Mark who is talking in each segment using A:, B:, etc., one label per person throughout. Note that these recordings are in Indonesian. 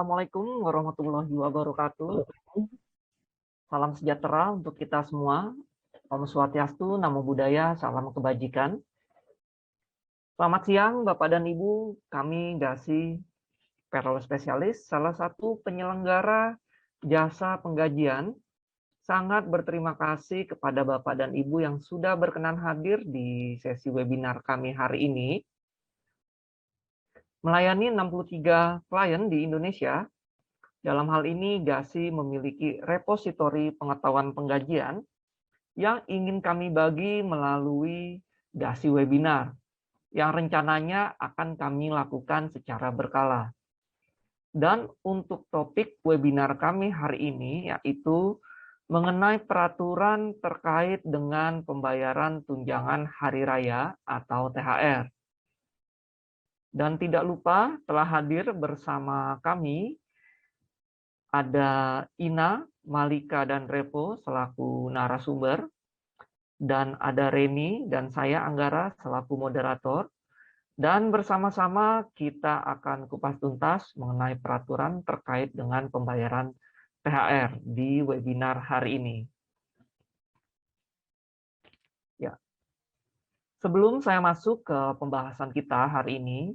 A: Assalamualaikum warahmatullahi wabarakatuh. Salam sejahtera untuk kita semua. Om Swastiastu, Namo Buddhaya, salam kebajikan. Selamat siang Bapak dan Ibu, kami GASI Payroll Spesialis, salah satu penyelenggara jasa penggajian. Sangat berterima kasih kepada Bapak dan Ibu yang sudah berkenan hadir di sesi webinar kami hari ini. Melayani 63 klien di Indonesia. Dalam hal ini, GASI memiliki repositori pengetahuan penggajian yang ingin kami bagi melalui GASI webinar, yang rencananya akan kami lakukan secara berkala. Dan untuk topik webinar kami hari ini, yaitu mengenai peraturan terkait dengan pembayaran tunjangan hari raya atau THR. Dan tidak lupa telah hadir bersama kami ada Ina, Malika, dan Revo selaku narasumber, dan ada Reni dan saya Anggara selaku moderator, dan bersama-sama kita akan kupas tuntas mengenai peraturan terkait dengan pembayaran THR di webinar hari ini. Ya. Sebelum saya masuk ke pembahasan kita hari ini,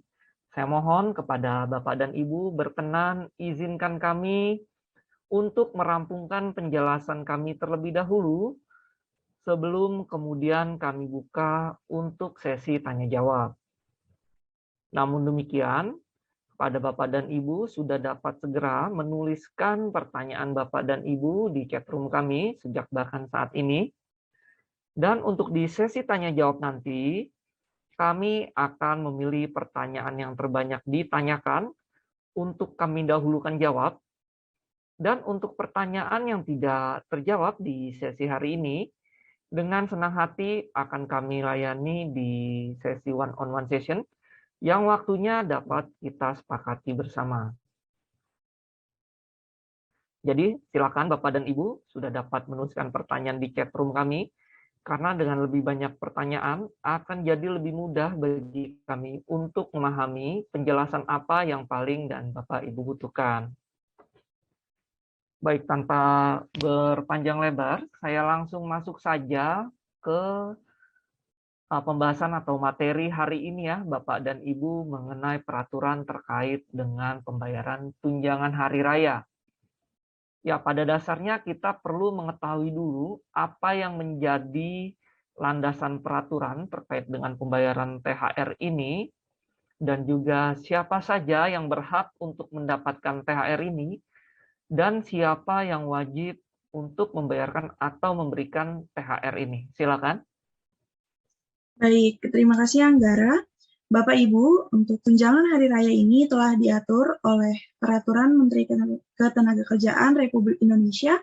A: saya mohon kepada Bapak dan Ibu berkenan izinkan kami untuk merampungkan penjelasan kami terlebih dahulu sebelum kemudian kami buka untuk sesi tanya jawab. Namun demikian, kepada Bapak dan Ibu sudah dapat segera menuliskan pertanyaan Bapak dan Ibu di chat room kami sejak bahkan saat ini. Dan untuk di sesi tanya jawab nanti, kami akan memilih pertanyaan yang terbanyak ditanyakan untuk kami dahulukan jawab. Dan untuk pertanyaan yang tidak terjawab di sesi hari ini, dengan senang hati akan kami layani di sesi one-on-one session yang waktunya dapat kita sepakati bersama. Jadi silakan Bapak dan Ibu sudah dapat menuliskan pertanyaan di chat room kami, karena dengan lebih banyak pertanyaan akan jadi lebih mudah bagi kami untuk memahami penjelasan apa yang paling dan Bapak Ibu butuhkan. Baik, tanpa berpanjang lebar, saya langsung masuk saja ke pembahasan atau materi hari ini ya, Bapak dan Ibu, mengenai peraturan terkait dengan pembayaran tunjangan hari raya. Ya, pada dasarnya kita perlu mengetahui dulu apa yang menjadi landasan peraturan terkait dengan pembayaran THR ini, dan juga siapa saja yang berhak untuk mendapatkan THR ini, dan siapa yang wajib untuk membayarkan atau memberikan THR ini. Silakan.
B: Baik, terima kasih Anggara. Bapak Ibu, untuk tunjangan hari raya ini telah diatur oleh Peraturan Menteri Ketenagakerjaan Republik Indonesia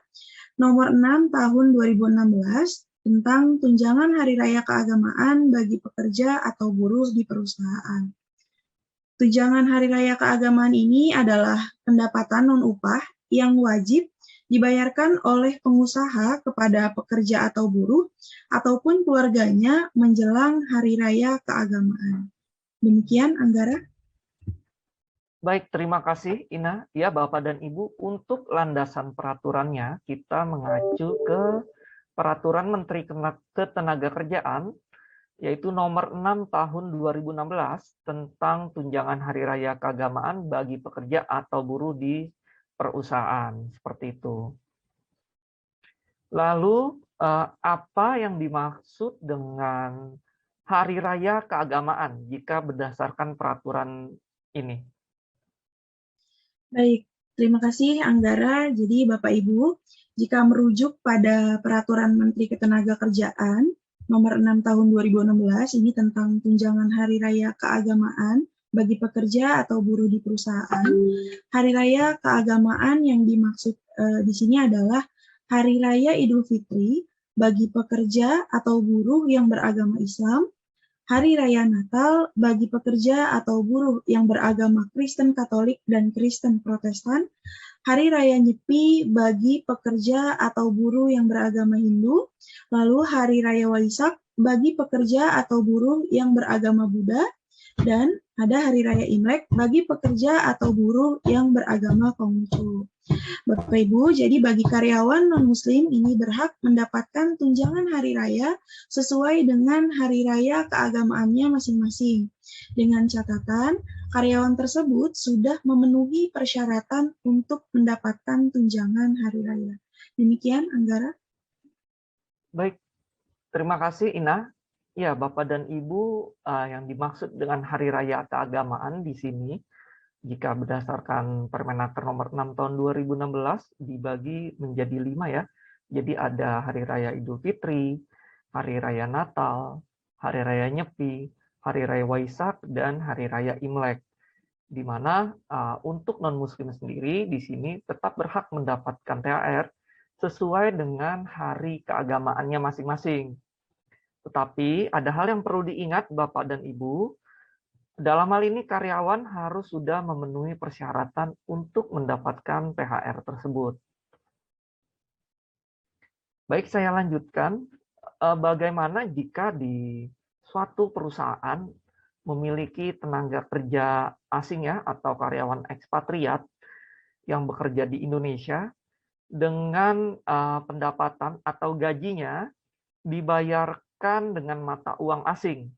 B: Nomor 6 Tahun 2016 tentang tunjangan hari raya keagamaan bagi pekerja atau buruh di perusahaan. Tunjangan hari raya keagamaan ini adalah pendapatan non-upah yang wajib dibayarkan oleh pengusaha kepada pekerja atau buruh ataupun keluarganya menjelang hari raya keagamaan. Demikian, Anggara.
A: Baik, terima kasih Ina. Ya, Bapak dan Ibu, untuk landasan peraturannya kita mengacu ke Peraturan Menteri Ketenagakerjaan yaitu nomor 6 tahun 2016 tentang tunjangan hari raya keagamaan bagi pekerja atau buruh di perusahaan, seperti itu. Lalu apa yang dimaksud dengan hari raya keagamaan jika berdasarkan peraturan ini?
B: Baik, terima kasih Anggara. Jadi Bapak Ibu, jika merujuk pada Peraturan Menteri Ketenagakerjaan Nomor 6 Tahun 2016 ini tentang tunjangan hari raya keagamaan bagi pekerja atau buruh di perusahaan, hari raya keagamaan yang dimaksud di sini adalah hari raya Idul Fitri bagi pekerja atau buruh yang beragama Islam, Hari Raya Natal bagi pekerja atau buruh yang beragama Kristen Katolik dan Kristen Protestan, Hari Raya Nyepi bagi pekerja atau buruh yang beragama Hindu, lalu Hari Raya Waisak bagi pekerja atau buruh yang beragama Buddha, Dan ada Hari Raya Imlek bagi pekerja atau buruh yang beragama Konghucu. Bapak Ibu, jadi bagi karyawan non-muslim ini berhak mendapatkan tunjangan hari raya sesuai dengan hari raya keagamaannya masing-masing. Dengan catatan, karyawan tersebut sudah memenuhi persyaratan untuk mendapatkan tunjangan hari raya. Demikian, Anggara.
A: Baik, terima kasih Ina. Ya, Bapak dan Ibu, yang dimaksud dengan hari raya keagamaan di sini, jika berdasarkan Permenaker nomor 6 tahun 2016, dibagi menjadi 5 ya. Jadi ada Hari Raya Idul Fitri, Hari Raya Natal, Hari Raya Nyepi, Hari Raya Waisak, dan Hari Raya Imlek. Di mana untuk non-muslim sendiri di sini tetap berhak mendapatkan THR sesuai dengan hari keagamaannya masing-masing. Tetapi ada hal yang perlu diingat Bapak dan Ibu, dalam hal ini karyawan harus sudah memenuhi persyaratan untuk mendapatkan THR tersebut. Baik, saya lanjutkan. Bagaimana jika di suatu perusahaan memiliki tenaga kerja asing ya atau karyawan ekspatriat yang bekerja di Indonesia dengan pendapatan atau gajinya dibayarkan dengan mata uang asing.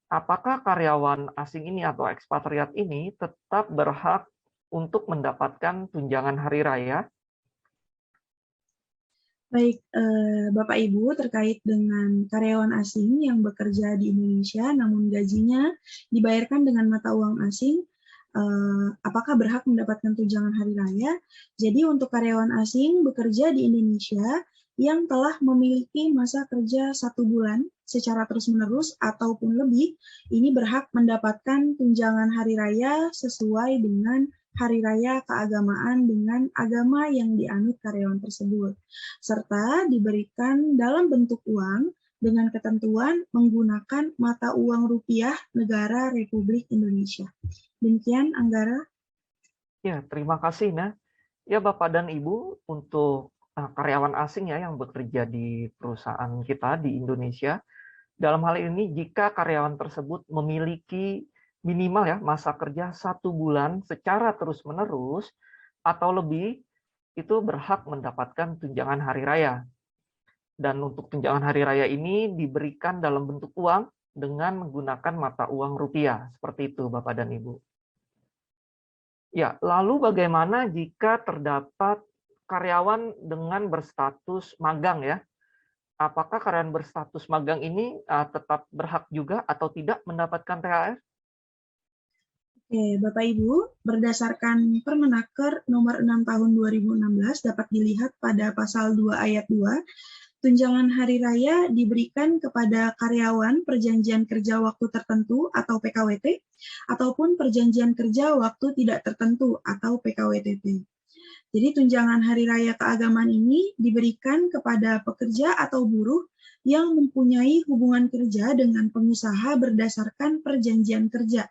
A: Apakah karyawan asing ini atau ekspatriat ini tetap berhak untuk mendapatkan tunjangan hari raya?
B: Baik, Bapak Ibu, terkait dengan karyawan asing yang bekerja di Indonesia namun gajinya dibayarkan dengan mata uang asing, apakah berhak mendapatkan tunjangan hari raya? Jadi untuk karyawan asing bekerja di Indonesia yang telah memiliki masa kerja 1 bulan secara terus-menerus ataupun lebih, ini berhak mendapatkan tunjangan hari raya sesuai dengan hari raya keagamaan dengan agama yang dianut karyawan tersebut, serta diberikan dalam bentuk uang dengan ketentuan menggunakan mata uang rupiah negara Republik Indonesia. Demikian, Anggara.
A: Ya, terima kasih, Nah. Ya, Bapak dan Ibu, untuk karyawan asing ya yang bekerja di perusahaan kita di Indonesia, dalam hal ini jika karyawan tersebut memiliki minimal ya masa kerja 1 bulan secara terus-menerus atau lebih, itu berhak mendapatkan tunjangan hari raya. Dan untuk tunjangan hari raya ini diberikan dalam bentuk uang dengan menggunakan mata uang rupiah. Seperti itu, Bapak dan Ibu. Ya, lalu bagaimana jika terdapat karyawan dengan berstatus magang ya? Apakah karyawan berstatus magang ini tetap berhak juga atau tidak mendapatkan THR?
B: Oke, Bapak Ibu, berdasarkan Permenaker nomor 6 tahun 2016 dapat dilihat pada pasal 2 ayat 2, tunjangan hari raya diberikan kepada karyawan perjanjian kerja waktu tertentu atau PKWT ataupun perjanjian kerja waktu tidak tertentu atau PKWTT. Jadi tunjangan hari raya keagamaan ini diberikan kepada pekerja atau buruh yang mempunyai hubungan kerja dengan pengusaha berdasarkan perjanjian kerja.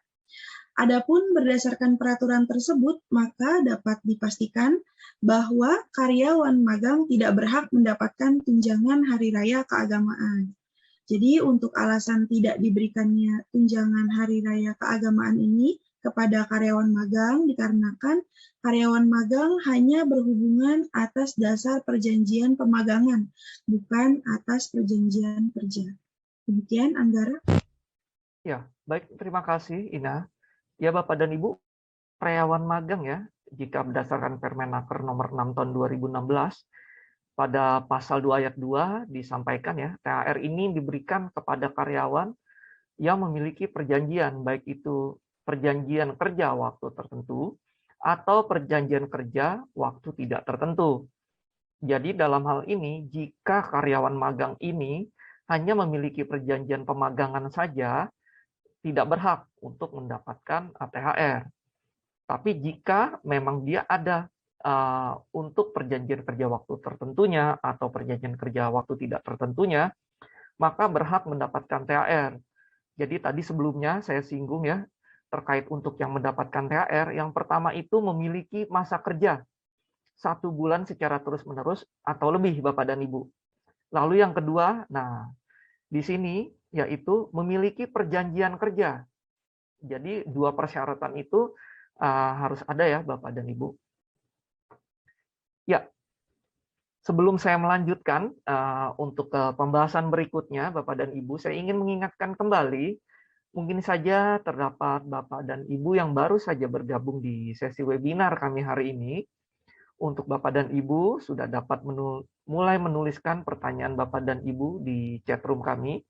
B: Adapun berdasarkan peraturan tersebut, maka dapat dipastikan bahwa karyawan magang tidak berhak mendapatkan tunjangan hari raya keagamaan. Jadi untuk alasan tidak diberikannya tunjangan hari raya keagamaan ini kepada karyawan magang dikarenakan karyawan magang hanya berhubungan atas dasar perjanjian pemagangan, bukan atas perjanjian kerja. Demikian, Anggara.
A: Ya, baik, terima kasih Ina. Ya, Bapak dan Ibu, karyawan magang ya, jika berdasarkan Permenaker nomor 6 tahun 2016, pada pasal 2 ayat 2 disampaikan ya, THR ini diberikan kepada karyawan yang memiliki perjanjian, baik itu perjanjian kerja waktu tertentu atau perjanjian kerja waktu tidak tertentu. Jadi dalam hal ini, jika karyawan magang ini hanya memiliki perjanjian pemagangan saja, tidak berhak untuk mendapatkan THR. Tapi jika memang dia ada untuk perjanjian kerja waktu tertentunya atau perjanjian kerja waktu tidak tertentunya, maka berhak mendapatkan THR. Jadi tadi sebelumnya saya singgung ya, terkait untuk yang mendapatkan THR, yang pertama itu memiliki masa kerja 1 bulan secara terus-menerus atau lebih, Bapak dan Ibu. Lalu yang kedua, nah di sini yaitu memiliki perjanjian kerja Jadi dua persyaratan itu harus ada ya Bapak dan Ibu. Ya, sebelum saya melanjutkan untuk ke pembahasan berikutnya Bapak dan Ibu, saya ingin mengingatkan kembali, mungkin saja terdapat Bapak dan Ibu yang baru saja bergabung di sesi webinar kami hari ini. Untuk Bapak dan Ibu sudah dapat mulai menuliskan pertanyaan Bapak dan Ibu di chat room kami,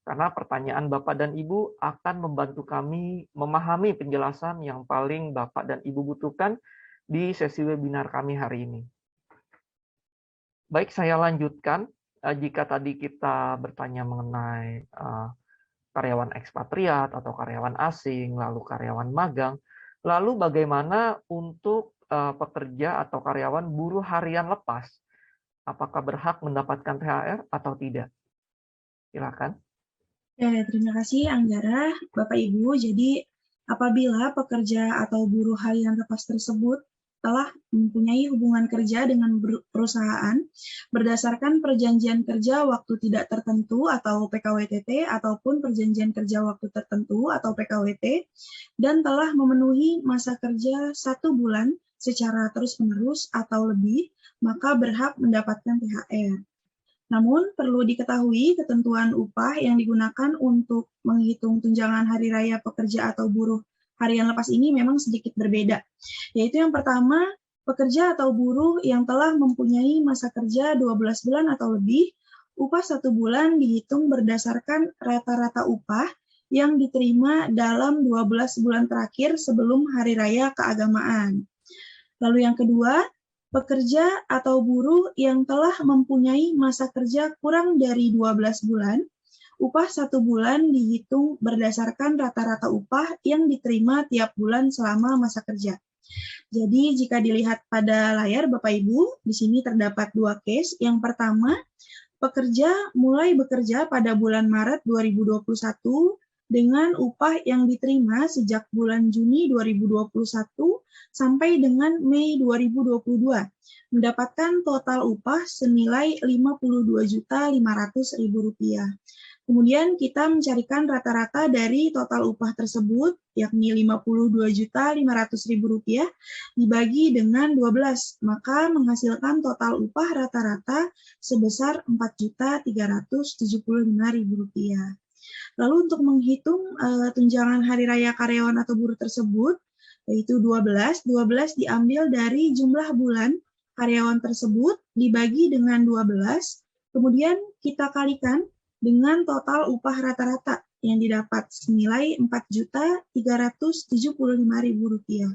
A: karena pertanyaan Bapak dan Ibu akan membantu kami memahami penjelasan yang paling Bapak dan Ibu butuhkan di sesi webinar kami hari ini. Baik, saya lanjutkan. Jika tadi kita bertanya mengenai karyawan ekspatriat atau karyawan asing, lalu karyawan magang, lalu bagaimana untuk pekerja atau karyawan buruh harian lepas? Apakah berhak mendapatkan THR atau tidak? Silakan.
B: Terima kasih Anggara, Bapak Ibu. Jadi apabila pekerja atau buruh harian lepas tersebut telah mempunyai hubungan kerja dengan perusahaan berdasarkan perjanjian kerja waktu tidak tertentu atau PKWTT ataupun perjanjian kerja waktu tertentu atau PKWT dan telah memenuhi masa kerja 1 bulan secara terus-menerus atau lebih, maka berhak mendapatkan THR. Namun, perlu diketahui ketentuan upah yang digunakan untuk menghitung tunjangan hari raya pekerja atau buruh harian lepas ini memang sedikit berbeda. Yaitu yang pertama, pekerja atau buruh yang telah mempunyai masa kerja 12 bulan atau lebih, upah 1 bulan dihitung berdasarkan rata-rata upah yang diterima dalam 12 bulan terakhir sebelum hari raya keagamaan. Lalu yang kedua, pekerja atau buruh yang telah mempunyai masa kerja kurang dari 12 bulan, upah 1 bulan dihitung berdasarkan rata-rata upah yang diterima tiap bulan selama masa kerja. Jadi jika dilihat pada layar Bapak Ibu, di sini terdapat 2 case. Yang pertama, pekerja mulai bekerja pada bulan Maret 2021 dengan upah yang diterima sejak bulan Juni 2021 sampai dengan Mei 2022, mendapatkan total upah senilai Rp52.500.000. Kemudian kita mencarikan rata-rata dari total upah tersebut, yakni Rp52.500.000 dibagi dengan 12, maka menghasilkan total upah rata-rata sebesar Rp4.375.000. Lalu untuk menghitung tunjangan hari raya karyawan atau buruh tersebut, yaitu 12 diambil dari jumlah bulan karyawan tersebut dibagi dengan 12, kemudian kita kalikan dengan total upah rata-rata yang didapat senilai Rp4.375.000.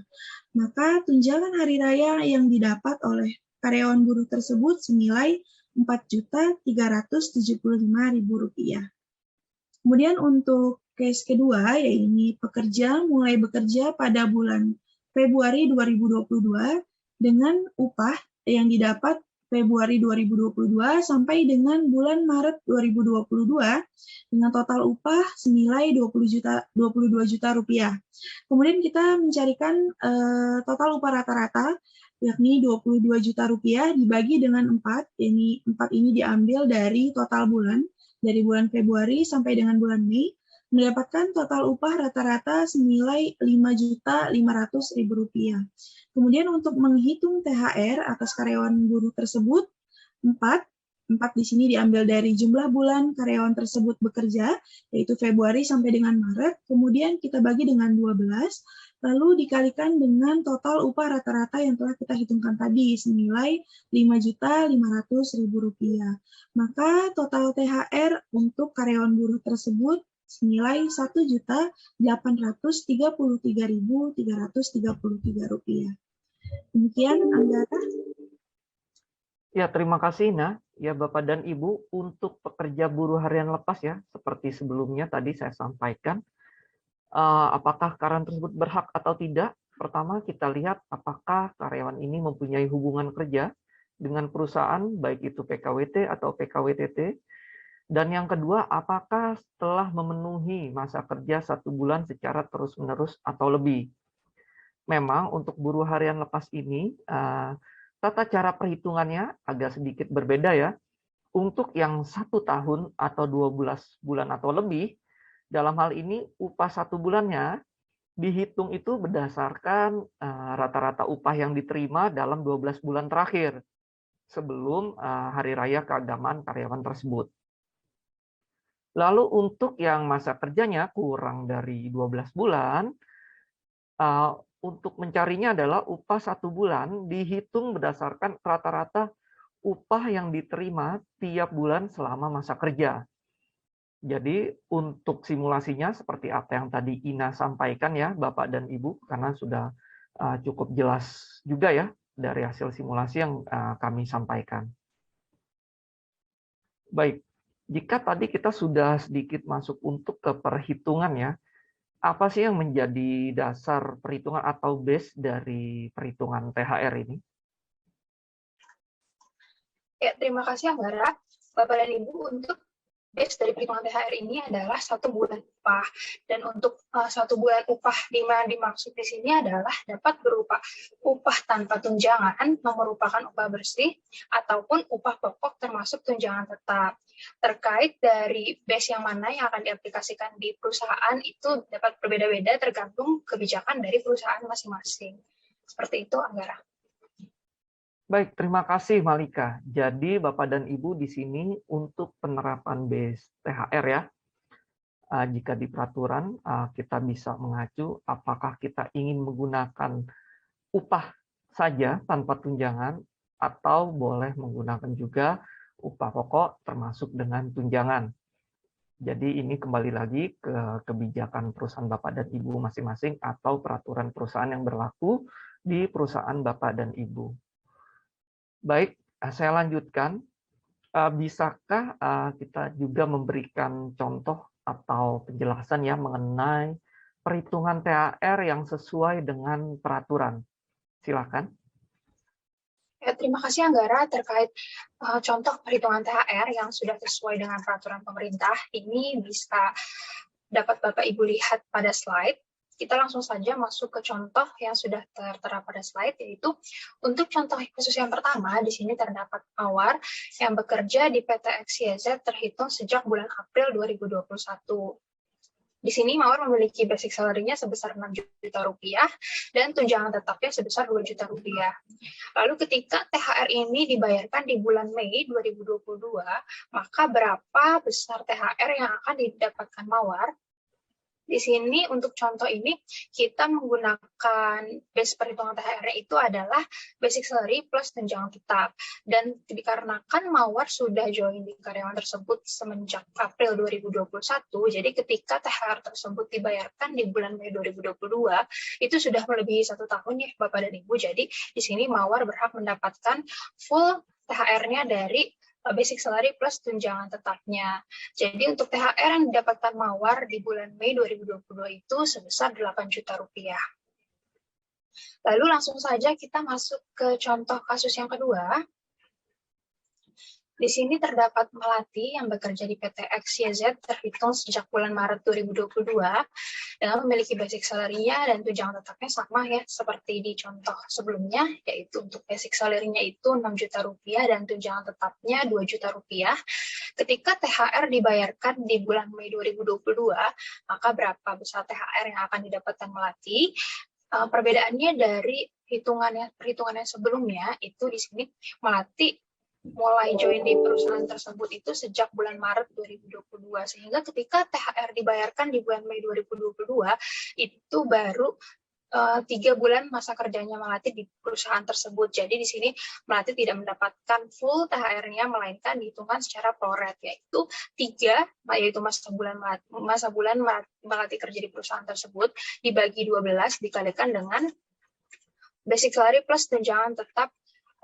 B: Maka tunjangan hari raya yang didapat oleh karyawan buruh tersebut senilai Rp4.375.000. Kemudian untuk case kedua, yaitu pekerja mulai bekerja pada bulan Februari 2022 dengan upah yang didapat Februari 2022 sampai dengan bulan Maret 2022 dengan total upah senilai Rp22 juta. Kemudian kita mencarikan total upah rata-rata yakni Rp22 juta dibagi dengan 4, yakni 4 ini diambil dari total bulan dari bulan Februari sampai dengan bulan Mei, mendapatkan total upah rata-rata senilai Rp5.500.000. Kemudian untuk menghitung THR atas karyawan buruh tersebut, 4 di sini diambil dari jumlah bulan karyawan tersebut bekerja, yaitu Februari sampai dengan Maret, kemudian kita bagi dengan 12, lalu dikalikan dengan total upah rata-rata yang telah kita hitungkan tadi, senilai Rp5.500.000. Maka total THR untuk karyawan buruh tersebut senilai Rp1.833.333. Demikian, Anggara.
A: Ya, terima kasih, Nah. Ya, Bapak dan Ibu, untuk pekerja buruh harian lepas ya, seperti sebelumnya tadi saya sampaikan, apakah karyawan tersebut berhak atau tidak? Pertama, kita lihat apakah karyawan ini mempunyai hubungan kerja dengan perusahaan, baik itu PKWT atau PKWTT. Dan yang kedua, apakah telah memenuhi masa kerja 1 bulan secara terus-menerus atau lebih. Memang untuk buruh harian lepas ini, tata cara perhitungannya agak sedikit berbeda ya. Untuk yang 1 tahun atau 12 bulan atau lebih, Dalam hal ini, upah 1 bulannya dihitung itu berdasarkan rata-rata upah yang diterima dalam 12 bulan terakhir sebelum hari raya keagamaan karyawan tersebut. Lalu untuk yang masa kerjanya kurang dari 12 bulan, untuk mencarinya adalah upah 1 bulan dihitung berdasarkan rata-rata upah yang diterima tiap bulan selama masa kerja. Jadi untuk simulasinya seperti apa yang tadi Ina sampaikan ya, Bapak dan Ibu, karena sudah cukup jelas juga ya dari hasil simulasi yang kami sampaikan. Baik, jika tadi kita sudah sedikit masuk untuk ke perhitungan ya, apa sih yang menjadi dasar perhitungan atau base dari perhitungan THR ini?
C: Ya, terima kasih Anggara, Bapak dan Ibu. Untuk base dari perhitungan THR ini adalah 1 bulan upah. Dan untuk 1 bulan upah dimaksud di sini adalah dapat berupa upah tanpa tunjangan, merupakan upah bersih, ataupun upah pokok termasuk tunjangan tetap. Terkait dari base yang mana yang akan diaplikasikan di perusahaan itu dapat berbeda-beda tergantung kebijakan dari perusahaan masing-masing. Seperti itu, Anggara.
A: Baik, terima kasih Malika. Jadi Bapak dan Ibu di sini untuk penerapan base THR ya, jika di peraturan kita bisa mengacu apakah kita ingin menggunakan upah saja tanpa tunjangan atau boleh menggunakan juga upah pokok termasuk dengan tunjangan. Jadi ini kembali lagi ke kebijakan perusahaan Bapak dan Ibu masing-masing atau peraturan perusahaan yang berlaku di perusahaan Bapak dan Ibu. Baik, saya lanjutkan. Bisakah kita juga memberikan contoh atau penjelasan ya mengenai perhitungan THR yang sesuai dengan peraturan? Silakan.
C: Ya, terima kasih Anggara terkait contoh perhitungan THR yang sudah sesuai dengan peraturan pemerintah. Ini bisa dapat Bapak Ibu lihat pada slide. Kita langsung saja masuk ke contoh yang sudah tertera pada slide, yaitu untuk contoh kasus yang pertama, di sini terdapat mawar yang bekerja di PT XYZ terhitung sejak bulan April 2021. Di sini Mawar memiliki basic salary-nya sebesar 6 juta rupiah dan tunjangan tetapnya sebesar 2 juta rupiah. Lalu ketika THR ini dibayarkan di bulan Mei 2022, maka berapa besar THR yang akan didapatkan Mawar? Di sini untuk contoh ini kita menggunakan base perhitungan THR itu adalah basic salary plus tunjangan tetap. Dan dikarenakan Mawar sudah join di karyawan tersebut semenjak April 2021, jadi ketika THR tersebut dibayarkan di bulan Mei 2022, itu sudah melebihi 1 tahun ya Bapak dan Ibu. Jadi di sini Mawar berhak mendapatkan full THR-nya dari basic salary plus tunjangan tetapnya. Jadi untuk THR yang didapatkan Mawar di bulan Mei 2022 itu sebesar 8 juta rupiah. Lalu langsung saja kita masuk ke contoh kasus yang kedua. Di sini terdapat Melati yang bekerja di PT XYZ terhitung sejak bulan Maret 2022 dengan memiliki basic salary-nya dan tunjangan tetapnya sama ya seperti di contoh sebelumnya, yaitu untuk basic salary-nya itu 6 juta rupiah dan tunjangan tetapnya 2 juta rupiah. Ketika THR dibayarkan di bulan Mei 2022, maka berapa besar THR yang akan didapatkan Melati? Perbedaannya dari perhitungannya sebelumnya itu di sini Melati mulai join di perusahaan tersebut itu sejak bulan Maret 2022, sehingga ketika THR dibayarkan di bulan Mei 2022 itu baru 3 bulan masa kerjanya Melati di perusahaan tersebut. Jadi di sini Melati tidak mendapatkan full THR-nya, melainkan dihitungan secara proret, yaitu 3, yaitu masa bulan Melati kerja di perusahaan tersebut dibagi 12 dikalikan dengan basic salary plus tunjangan tetap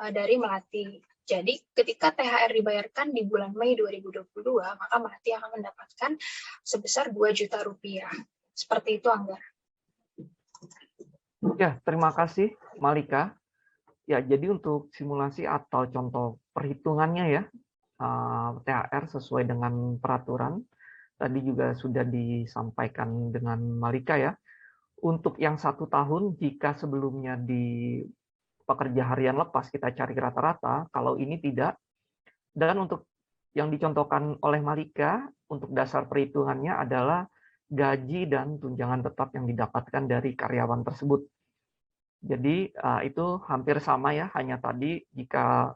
C: dari Melati. Jadi ketika THR dibayarkan di bulan Mei 2022, maka Melati akan mendapatkan sebesar 2 juta rupiah. Seperti itu, Anggar.
A: Ya, terima kasih, Malika. Ya, jadi untuk simulasi atau contoh perhitungannya ya, THR sesuai dengan peraturan, tadi juga sudah disampaikan dengan Malika ya. Untuk yang 1 tahun, jika sebelumnya di pekerja harian lepas kita cari rata-rata, kalau ini tidak. Dan untuk yang dicontohkan oleh Malika, untuk dasar perhitungannya adalah gaji dan tunjangan tetap yang didapatkan dari karyawan tersebut. Jadi itu hampir sama ya, hanya tadi jika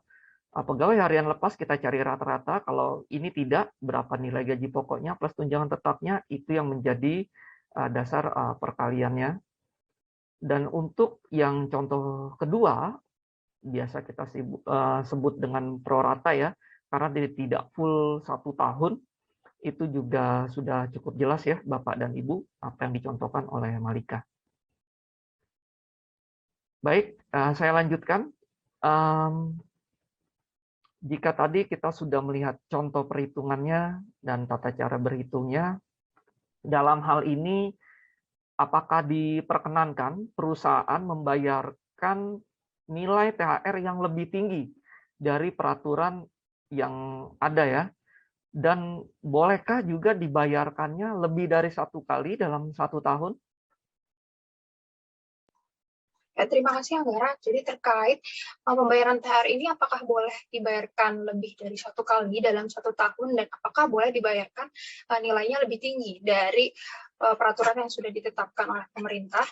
A: pegawai harian lepas kita cari rata-rata, kalau ini tidak, berapa nilai gaji pokoknya plus tunjangan tetapnya, itu yang menjadi dasar perkaliannya. Dan untuk yang contoh kedua, biasa kita sebut dengan prorata ya, karena dia tidak full 1 tahun, itu juga sudah cukup jelas ya Bapak dan Ibu, apa yang dicontohkan oleh Malika. Baik, saya lanjutkan. Jika tadi kita sudah melihat contoh perhitungannya dan tata cara berhitungnya, dalam hal ini apakah diperkenankan perusahaan membayarkan nilai THR yang lebih tinggi dari peraturan yang ada ya? Dan bolehkah juga dibayarkannya lebih dari 1 kali dalam 1 tahun?
C: Ya, terima kasih Anggara. Jadi terkait pembayaran THR ini apakah boleh dibayarkan lebih dari 1 kali dalam 1 tahun dan apakah boleh dibayarkan nilainya lebih tinggi dari peraturan yang sudah ditetapkan oleh pemerintah.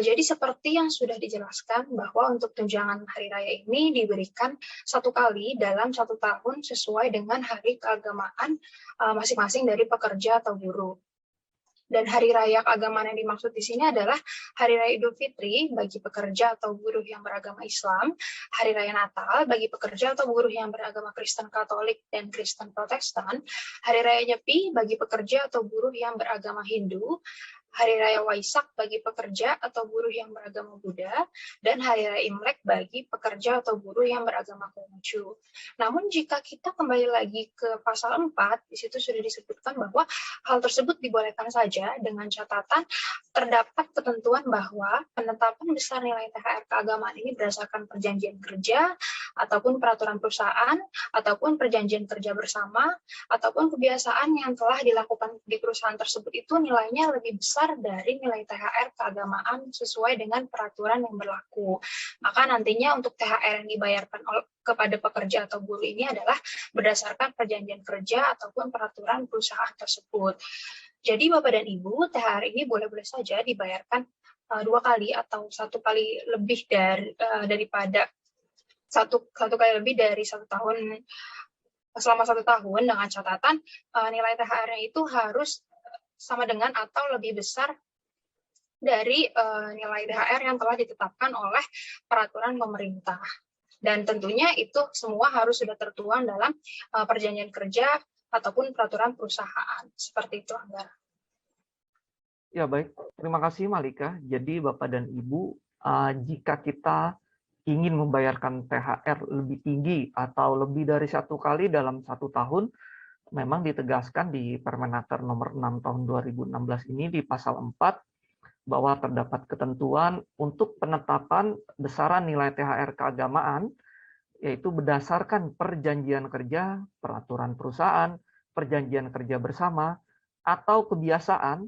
C: Jadi seperti yang sudah dijelaskan bahwa untuk tunjangan hari raya ini diberikan 1 kali dalam 1 tahun sesuai dengan hari keagamaan masing-masing dari pekerja atau buruh. Dan hari raya keagamaan yang dimaksud di sini adalah Hari Raya Idul Fitri bagi pekerja atau buruh yang beragama Islam, Hari Raya Natal bagi pekerja atau buruh yang beragama Kristen Katolik dan Kristen Protestan, Hari Raya Nyepi bagi pekerja atau buruh yang beragama Hindu, Hari Raya Waisak bagi pekerja atau buruh yang beragama Buddha, dan Hari Raya Imlek bagi pekerja atau buruh yang beragama Konghucu. Namun jika kita kembali lagi ke pasal 4, di situ sudah disebutkan bahwa hal tersebut dibolehkan saja dengan catatan terdapat ketentuan bahwa penetapan besar nilai THR keagamaan ini berdasarkan perjanjian kerja, ataupun peraturan perusahaan, ataupun perjanjian kerja bersama, ataupun kebiasaan yang telah dilakukan di perusahaan tersebut itu nilainya lebih besar dari nilai THR keagamaan sesuai dengan peraturan yang berlaku. Maka nantinya untuk THR yang dibayarkan kepada pekerja atau buruh ini adalah berdasarkan perjanjian kerja ataupun peraturan perusahaan tersebut. Jadi Bapak dan Ibu, THR ini boleh-boleh saja dibayarkan 2 kali atau 1 kali lebih daripada satu kali lebih dari 1 tahun selama 1 tahun dengan catatan nilai THR-nya itu harus sama dengan atau lebih besar dari nilai THR yang telah ditetapkan oleh peraturan pemerintah. Dan tentunya itu semua harus sudah tertuang dalam perjanjian kerja ataupun peraturan perusahaan. Seperti itu, Anggara.
A: Ya baik, terima kasih Malika. Jadi Bapak dan Ibu, jika kita ingin membayarkan THR lebih tinggi atau lebih dari 1 kali dalam 1 tahun, memang ditegaskan di Permenaker nomor 6 tahun 2016 ini di pasal 4 bahwa terdapat ketentuan untuk penetapan besaran nilai THR keagamaan, yaitu berdasarkan perjanjian kerja, peraturan perusahaan, perjanjian kerja bersama, atau kebiasaan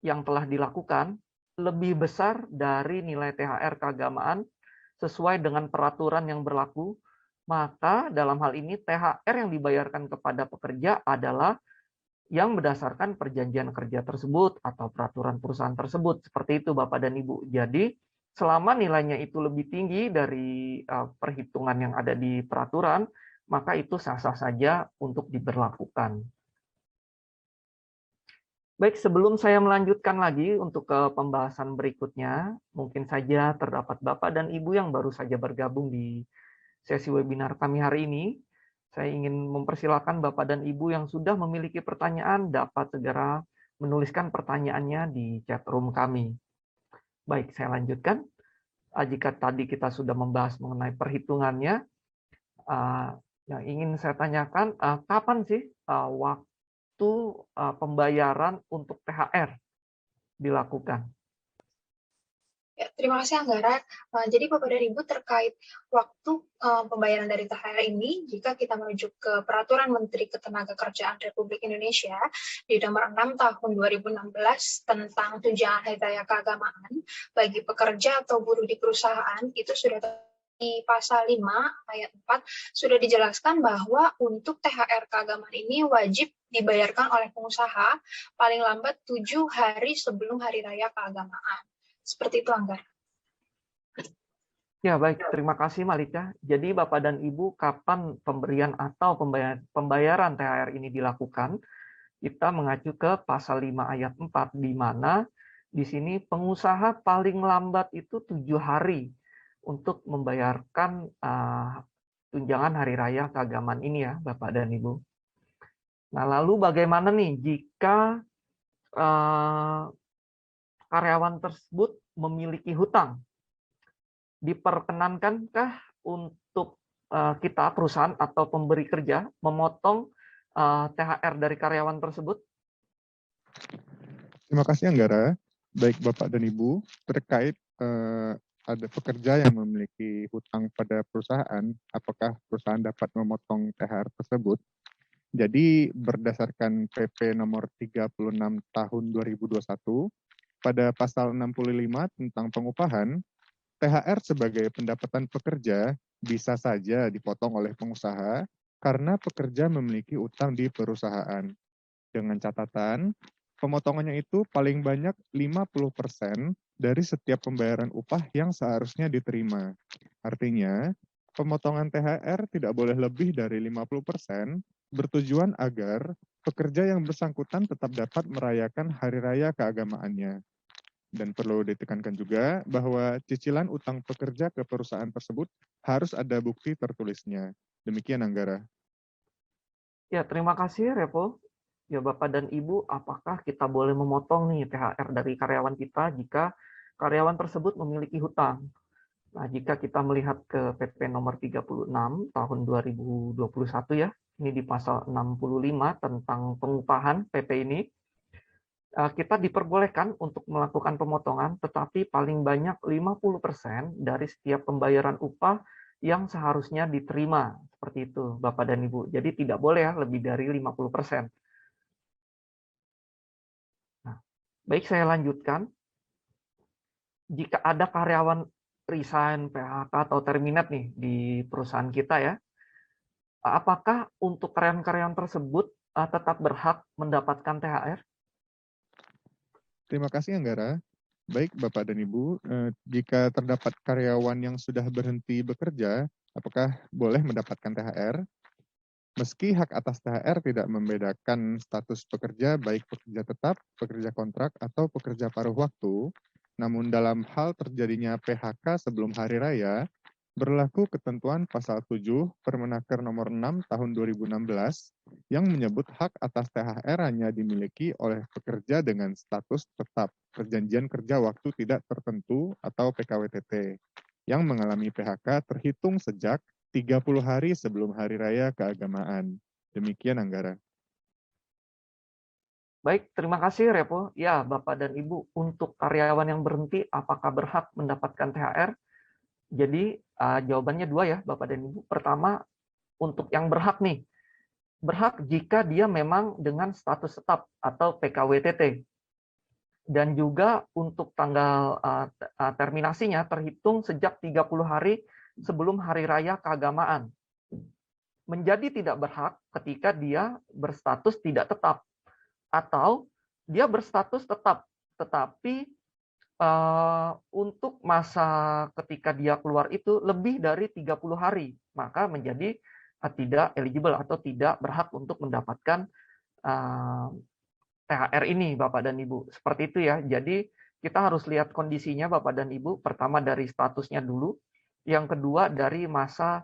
A: yang telah dilakukan lebih besar dari nilai THR keagamaan sesuai dengan peraturan yang berlaku, maka dalam hal ini THR yang dibayarkan kepada pekerja adalah yang berdasarkan perjanjian kerja tersebut atau peraturan perusahaan tersebut. Seperti itu Bapak dan Ibu. Jadi selama nilainya itu lebih tinggi dari perhitungan yang ada di peraturan, maka itu sah-sah saja untuk diberlakukan. Baik, sebelum saya melanjutkan lagi untuk ke pembahasan berikutnya, mungkin saja terdapat Bapak dan Ibu yang baru saja bergabung di sesi webinar kami hari ini. Saya ingin mempersilakan Bapak dan Ibu yang sudah memiliki pertanyaan dapat segera menuliskan pertanyaannya di chat room kami. Baik, saya lanjutkan. Jika tadi kita sudah membahas mengenai perhitungannya, yang ingin saya tanyakan, kapan sih waktu pembayaran untuk THR dilakukan?
C: Ya, terima kasih Anggara. Jadi Bapak dan Ibu terkait waktu pembayaran dari THR ini, jika kita merujuk ke Peraturan Menteri Ketenagakerjaan Republik Indonesia di nomor 6 tahun 2016 tentang tunjangan hari raya keagamaan bagi pekerja atau buruh di perusahaan, itu sudah di pasal 5 ayat 4 sudah dijelaskan bahwa untuk THR keagamaan ini wajib dibayarkan oleh pengusaha paling lambat 7 hari sebelum hari raya keagamaan. Seperti itu, Anggar.
A: Ya, baik. Terima kasih, Malika. Jadi, Bapak dan Ibu, kapan pemberian atau pembayaran THR ini dilakukan? Kita mengacu ke pasal 5 ayat 4, di mana di sini pengusaha paling lambat itu 7 hari untuk membayarkan tunjangan hari raya keagamaan ini ya, Bapak dan Ibu. Nah, lalu bagaimana nih jika karyawan tersebut memiliki hutang? Diperkenankankah untuk kita perusahaan atau pemberi kerja memotong THR dari karyawan tersebut?
D: Terima kasih Anggara. Baik Bapak dan Ibu, terkait ada pekerja yang memiliki hutang pada perusahaan, apakah perusahaan dapat memotong THR tersebut? Jadi berdasarkan PP nomor 36 tahun 2021, pada pasal 65 tentang pengupahan, THR sebagai pendapatan pekerja bisa saja dipotong oleh pengusaha karena pekerja memiliki utang di perusahaan. Dengan catatan, pemotongannya itu paling banyak 50% dari setiap pembayaran upah yang seharusnya diterima. Artinya, pemotongan THR tidak boleh lebih dari 50%, bertujuan agar pekerja yang bersangkutan tetap dapat merayakan hari raya keagamaannya. Dan perlu ditekankan juga bahwa cicilan utang pekerja ke perusahaan tersebut harus ada bukti tertulisnya. Demikian, Anggara.
A: Ya, terima kasih, Revo. Ya, Bapak dan Ibu, apakah kita boleh memotong nih THR dari karyawan kita jika karyawan tersebut memiliki hutang? Nah, jika kita melihat ke PP nomor 36 tahun 2021 ya, ini di pasal 65 tentang pengupahan PP ini, kita diperbolehkan untuk melakukan pemotongan, tetapi paling banyak 50% dari setiap pembayaran upah yang seharusnya diterima. Seperti itu, Bapak dan Ibu. Jadi tidak boleh ya lebih dari 50%. Nah, baik, saya lanjutkan. Jika ada karyawan resign, PHK, atau terminate nih di perusahaan kita ya, apakah untuk karyawan-karyawan tersebut tetap berhak mendapatkan THR?
D: Terima kasih, Anggara. Baik, Bapak dan Ibu, jika terdapat karyawan yang sudah berhenti bekerja, apakah boleh mendapatkan THR? Meski hak atas THR tidak membedakan status pekerja, baik pekerja tetap, pekerja kontrak, atau pekerja paruh waktu, namun dalam hal terjadinya PHK sebelum hari raya, berlaku ketentuan pasal 7 Permenaker nomor 6 tahun 2016 yang menyebut hak atas THR hanya dimiliki oleh pekerja dengan status tetap perjanjian kerja waktu tidak tertentu atau PKWTT yang mengalami PHK terhitung sejak 30 hari sebelum hari raya keagamaan. Demikian, Anggara.
A: Baik, terima kasih Revo. Ya, Bapak dan Ibu, untuk karyawan yang berhenti, apakah berhak mendapatkan THR? Jadi, jawabannya dua ya, Bapak dan Ibu. Pertama, untuk yang berhak nih, berhak jika dia memang dengan status tetap atau PKWTT. Dan juga untuk tanggal terminasinya terhitung sejak 30 hari sebelum hari raya keagamaan. Menjadi tidak berhak ketika dia berstatus tidak tetap, atau dia berstatus tetap, tetapi untuk masa ketika dia keluar itu lebih dari 30 hari, maka menjadi tidak eligible atau tidak berhak untuk mendapatkan THR ini, Bapak dan Ibu. Seperti itu ya. Jadi kita harus lihat kondisinya, Bapak dan Ibu. Pertama dari statusnya dulu, yang kedua dari masa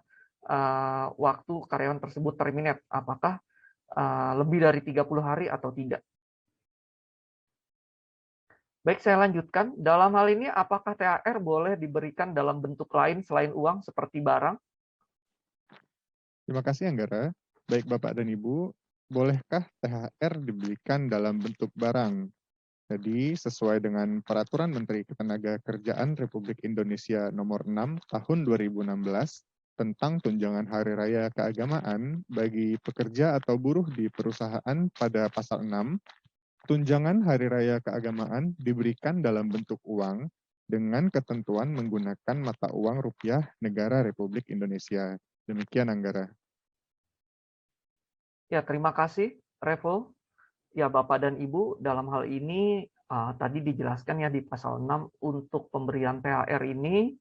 A: waktu karyawan tersebut terminate, apakah lebih dari 30 hari atau tidak. Baik, saya lanjutkan. Dalam hal ini, apakah THR boleh diberikan dalam bentuk lain selain uang seperti barang?
D: Terima kasih, Anggara. Baik, Bapak dan Ibu, bolehkah THR diberikan dalam bentuk barang? Jadi, sesuai dengan Peraturan Menteri Ketenagakerjaan Republik Indonesia Nomor 6 Tahun 2016 tentang tunjangan Hari Raya Keagamaan bagi pekerja atau buruh di perusahaan pada pasal 6, tunjangan Hari Raya Keagamaan diberikan dalam bentuk uang dengan ketentuan menggunakan mata uang rupiah negara Republik Indonesia. Demikian Anggara.
A: Ya, terima kasih, Revo. Ya, Bapak dan Ibu, dalam hal ini tadi dijelaskan ya di pasal 6 untuk pemberian THR ini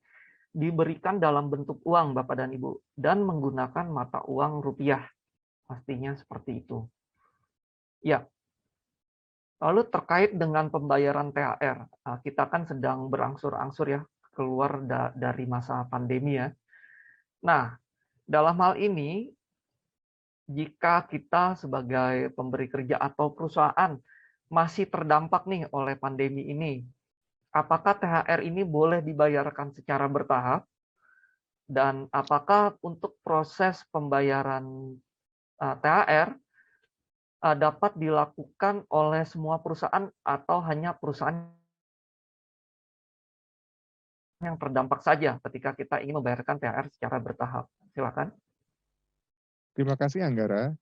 A: diberikan dalam bentuk uang, Bapak dan Ibu, dan menggunakan mata uang rupiah. Pastinya seperti itu. Ya, lalu terkait dengan pembayaran THR, kita kan sedang berangsur-angsur ya keluar dari masa pandemi ya. Nah, dalam hal ini, jika kita sebagai pemberi kerja atau perusahaan masih terdampak nih oleh pandemi ini, apakah THR ini boleh dibayarkan secara bertahap? Dan apakah untuk proses pembayaran THR dapat dilakukan oleh semua perusahaan atau hanya perusahaan yang terdampak saja ketika kita ingin membayarkan THR secara bertahap? Silakan.
D: Terima kasih Anggara.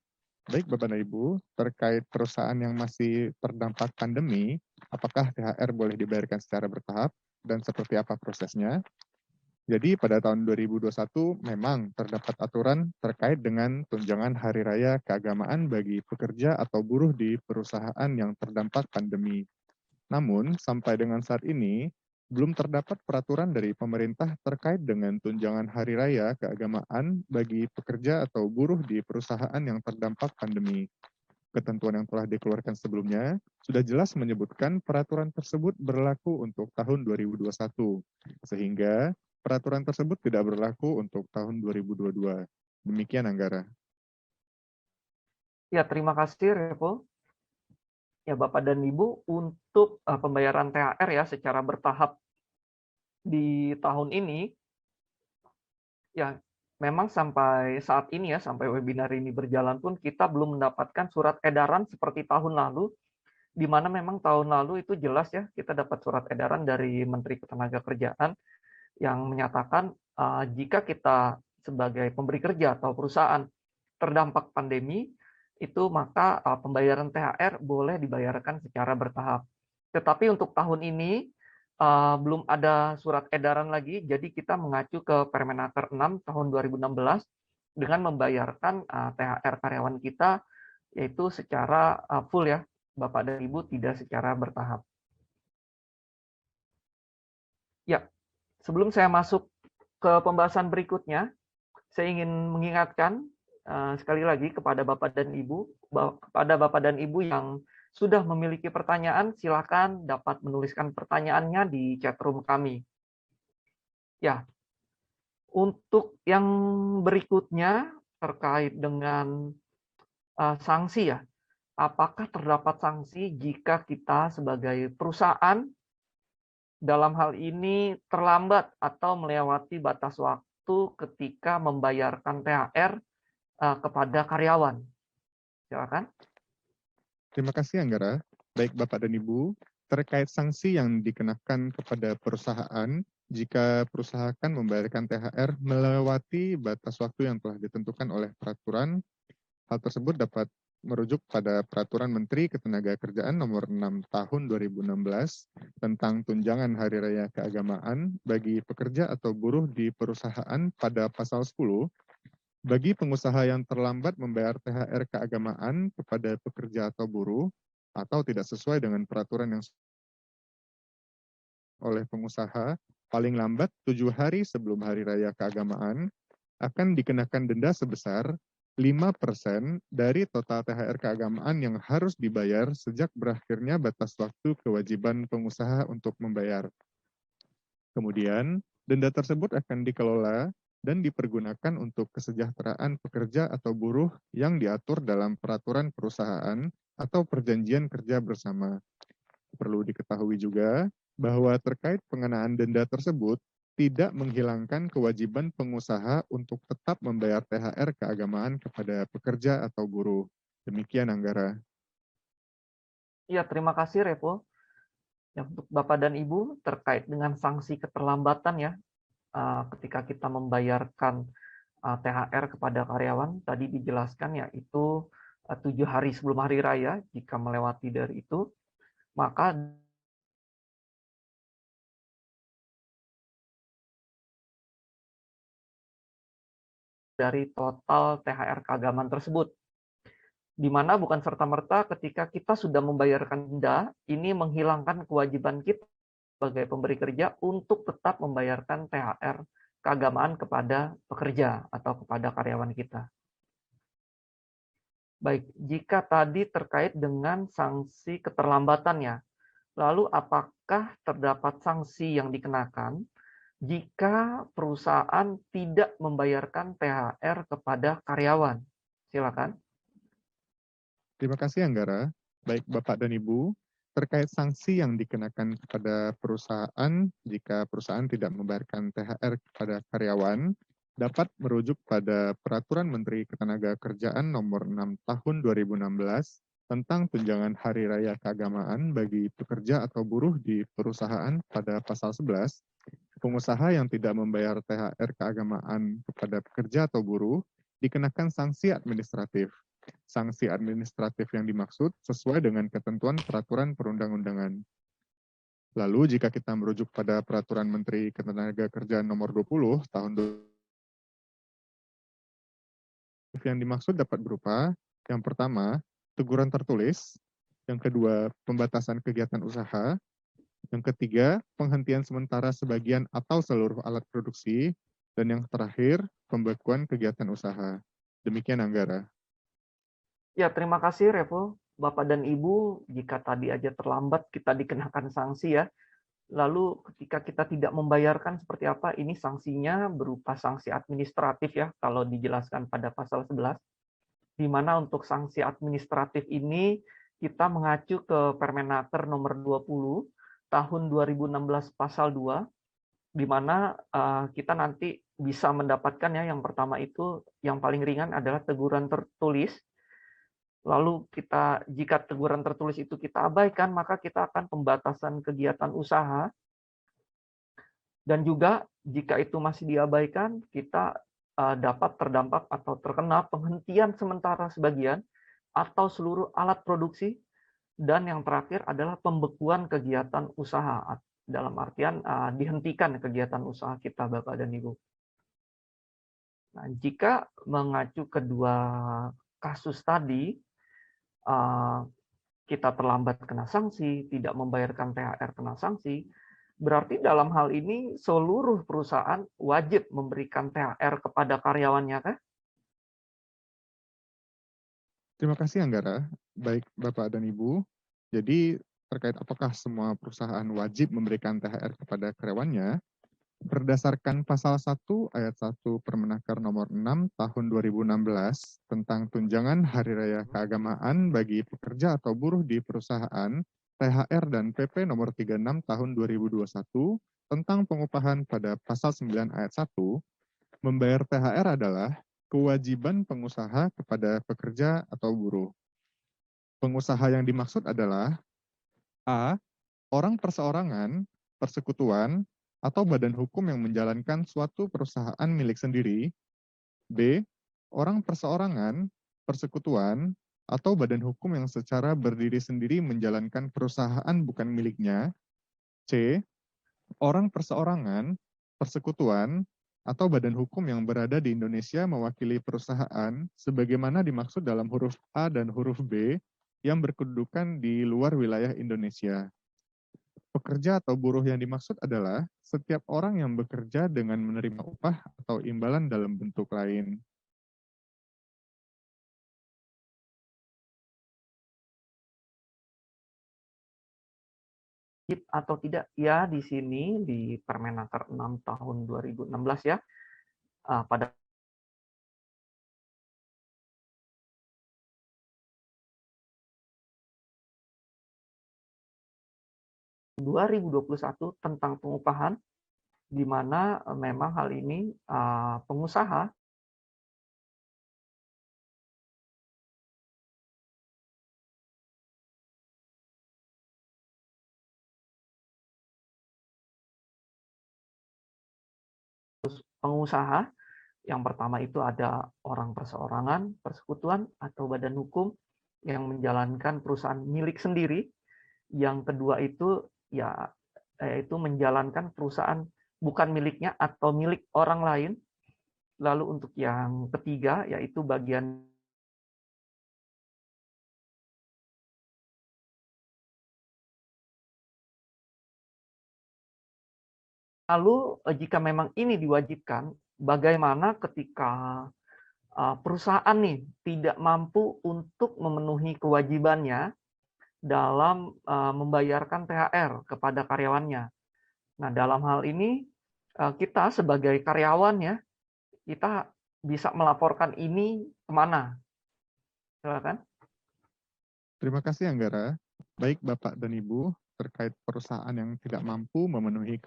D: Baik Bapak dan Ibu, terkait perusahaan yang masih terdampak pandemi, apakah THR boleh dibayarkan secara bertahap dan seperti apa prosesnya? Jadi pada tahun 2021 memang terdapat aturan terkait dengan tunjangan hari raya keagamaan bagi pekerja atau buruh di perusahaan yang terdampak pandemi. Namun sampai dengan saat ini belum terdapat peraturan dari pemerintah terkait dengan tunjangan hari raya keagamaan bagi pekerja atau buruh di perusahaan yang terdampak pandemi. Ketentuan yang telah dikeluarkan sebelumnya sudah jelas menyebutkan peraturan tersebut berlaku untuk tahun 2021, sehingga peraturan tersebut tidak berlaku untuk tahun 2022. Demikian Anggara.
A: Ya, terima kasih Revo. Ya, Bapak dan Ibu, untuk pembayaran THR ya secara bertahap di tahun ini, ya memang sampai saat ini ya, sampai webinar ini berjalan pun kita belum mendapatkan surat edaran seperti tahun lalu, di mana memang tahun lalu itu jelas ya, kita dapat surat edaran dari Menteri Ketenagakerjaan yang menyatakan jika kita sebagai pemberi kerja atau perusahaan terdampak pandemi, itu maka pembayaran THR boleh dibayarkan secara bertahap. Tetapi untuk tahun ini belum ada surat edaran lagi, jadi kita mengacu ke Permenaker 6 tahun 2016 dengan membayarkan THR karyawan kita yaitu secara full ya, Bapak dan Ibu, tidak secara bertahap. Ya, sebelum saya masuk ke pembahasan berikutnya, saya ingin mengingatkan sekali lagi kepada Bapak dan Ibu yang sudah memiliki pertanyaan, silakan dapat menuliskan pertanyaannya di chat room kami. Ya, untuk yang berikutnya terkait dengan sanksi ya, apakah terdapat sanksi jika kita sebagai perusahaan dalam hal ini terlambat atau melewati batas waktu ketika membayarkan THR kepada karyawan? Silakan.
D: Terima kasih Anggara. Baik Bapak dan Ibu, terkait sanksi yang dikenakan kepada perusahaan jika perusahaan membayarkan THR melewati batas waktu yang telah ditentukan oleh peraturan, hal tersebut dapat merujuk pada Peraturan Menteri Ketenagakerjaan Nomor 6 Tahun 2016 tentang tunjangan hari raya keagamaan bagi pekerja atau buruh di perusahaan pada pasal 10. Bagi pengusaha yang terlambat membayar THR keagamaan kepada pekerja atau buruh atau tidak sesuai dengan peraturan yang oleh pengusaha paling lambat 7 hari sebelum hari raya keagamaan akan dikenakan denda sebesar 5% dari total THR keagamaan yang harus dibayar sejak berakhirnya batas waktu kewajiban pengusaha untuk membayar. Kemudian, denda tersebut akan dikelola dan dipergunakan untuk kesejahteraan pekerja atau buruh yang diatur dalam peraturan perusahaan atau perjanjian kerja bersama. Perlu diketahui juga bahwa terkait pengenaan denda tersebut tidak menghilangkan kewajiban pengusaha untuk tetap membayar THR keagamaan kepada pekerja atau buruh. Demikian Anggara.
A: Ya, terima kasih Revo. Ya, untuk Bapak dan Ibu terkait dengan sanksi keterlambatan ya ketika kita membayarkan THR kepada karyawan tadi dijelaskan yaitu 7 hari sebelum hari raya. Jika melewati dari itu, maka dari total THR keagamaan tersebut. Di mana bukan serta-merta ketika kita sudah membayarkan denda, ini menghilangkan kewajiban kita sebagai pemberi kerja untuk tetap membayarkan THR keagamaan kepada pekerja atau kepada karyawan kita. Baik, jika tadi terkait dengan sanksi keterlambatan ya, lalu apakah terdapat sanksi yang dikenakan jika perusahaan tidak membayarkan THR kepada karyawan? Silakan.
D: Terima kasih Anggara. Baik Bapak dan Ibu, terkait sanksi yang dikenakan kepada perusahaan jika perusahaan tidak membayarkan THR kepada karyawan, dapat merujuk pada Peraturan Menteri Ketenagakerjaan Nomor 6 Tahun 2016 tentang tunjangan Hari Raya Keagamaan bagi pekerja atau buruh di perusahaan pada pasal 11, pengusaha yang tidak membayar THR keagamaan kepada pekerja atau buruh dikenakan sanksi administratif. Sanksi administratif yang dimaksud sesuai dengan ketentuan peraturan perundang-undangan. Lalu jika kita merujuk pada Peraturan Menteri Ketenagakerjaan Nomor 20 Tahun 2000, yang dimaksud dapat berupa, yang pertama, teguran tertulis, yang kedua, pembatasan kegiatan usaha, yang ketiga, penghentian sementara sebagian atau seluruh alat produksi, dan yang terakhir, pembekuan kegiatan usaha. Demikian Anggara.
A: Ya, terima kasih Revo. Bapak dan Ibu, jika tadi aja terlambat kita dikenakan sanksi ya. Lalu ketika kita tidak membayarkan seperti apa? Ini sanksinya berupa sanksi administratif ya, kalau dijelaskan pada pasal 11. Di mana untuk sanksi administratif ini kita mengacu ke Permenaker nomor 20 tahun 2016 pasal 2, di mana kita nanti bisa mendapatkan ya, yang pertama itu yang paling ringan adalah teguran tertulis. Lalu jika teguran tertulis itu kita abaikan, maka kita akan pembatasan kegiatan usaha. Dan juga jika itu masih diabaikan, kita dapat terdampak atau terkena penghentian sementara sebagian atau seluruh alat produksi. Dan yang terakhir adalah pembekuan kegiatan usaha. Dalam artian dihentikan kegiatan usaha kita, Bapak dan Ibu. Nah, jika mengacu kedua kasus tadi, kita terlambat kena sanksi, tidak membayarkan THR kena sanksi, berarti dalam hal ini seluruh perusahaan wajib memberikan THR kepada karyawannya, kah?
D: Terima kasih Anggara. Baik Bapak dan Ibu, jadi terkait apakah semua perusahaan wajib memberikan THR kepada karyawannya, berdasarkan pasal 1 ayat 1 Permenaker nomor 6 tahun 2016 tentang tunjangan Hari Raya Keagamaan bagi pekerja atau buruh di perusahaan, THR dan PP nomor 36 tahun 2021 tentang pengupahan pada pasal 9 ayat 1, membayar THR adalah kewajiban pengusaha kepada pekerja atau buruh. Pengusaha yang dimaksud adalah A. Orang perseorangan, persekutuan, atau badan hukum yang menjalankan suatu perusahaan milik sendiri. B. Orang perseorangan, persekutuan, atau badan hukum yang secara berdiri sendiri menjalankan perusahaan bukan miliknya. C. Orang perseorangan, persekutuan, atau badan hukum yang berada di Indonesia mewakili perusahaan sebagaimana dimaksud dalam huruf A dan huruf B yang berkedudukan di luar wilayah Indonesia. Pekerja atau buruh yang dimaksud adalah setiap orang yang bekerja dengan menerima upah atau imbalan dalam bentuk lain.
A: Wajib atau tidak? Ya, di sini di Permenaker 6 tahun 2016 ya, pada 2021 tentang pengupahan, di mana memang hal ini pengusaha yang pertama itu ada orang perseorangan, persekutuan, atau badan hukum yang menjalankan perusahaan milik sendiri. Yang kedua itu yaitu menjalankan perusahaan bukan miliknya atau milik orang lain. Lalu untuk yang ketiga, yaitu bagian lalu jika memang ini diwajibkan, bagaimana ketika perusahaan nih tidak mampu untuk memenuhi kewajibannya dalam membayarkan THR kepada karyawannya. Nah, dalam hal ini kita sebagai karyawan ya, kita bisa melaporkan ini kemana? Silakan.
D: Terima kasih Anggara. Baik Bapak dan Ibu, terkait perusahaan yang tidak mampu memenuhi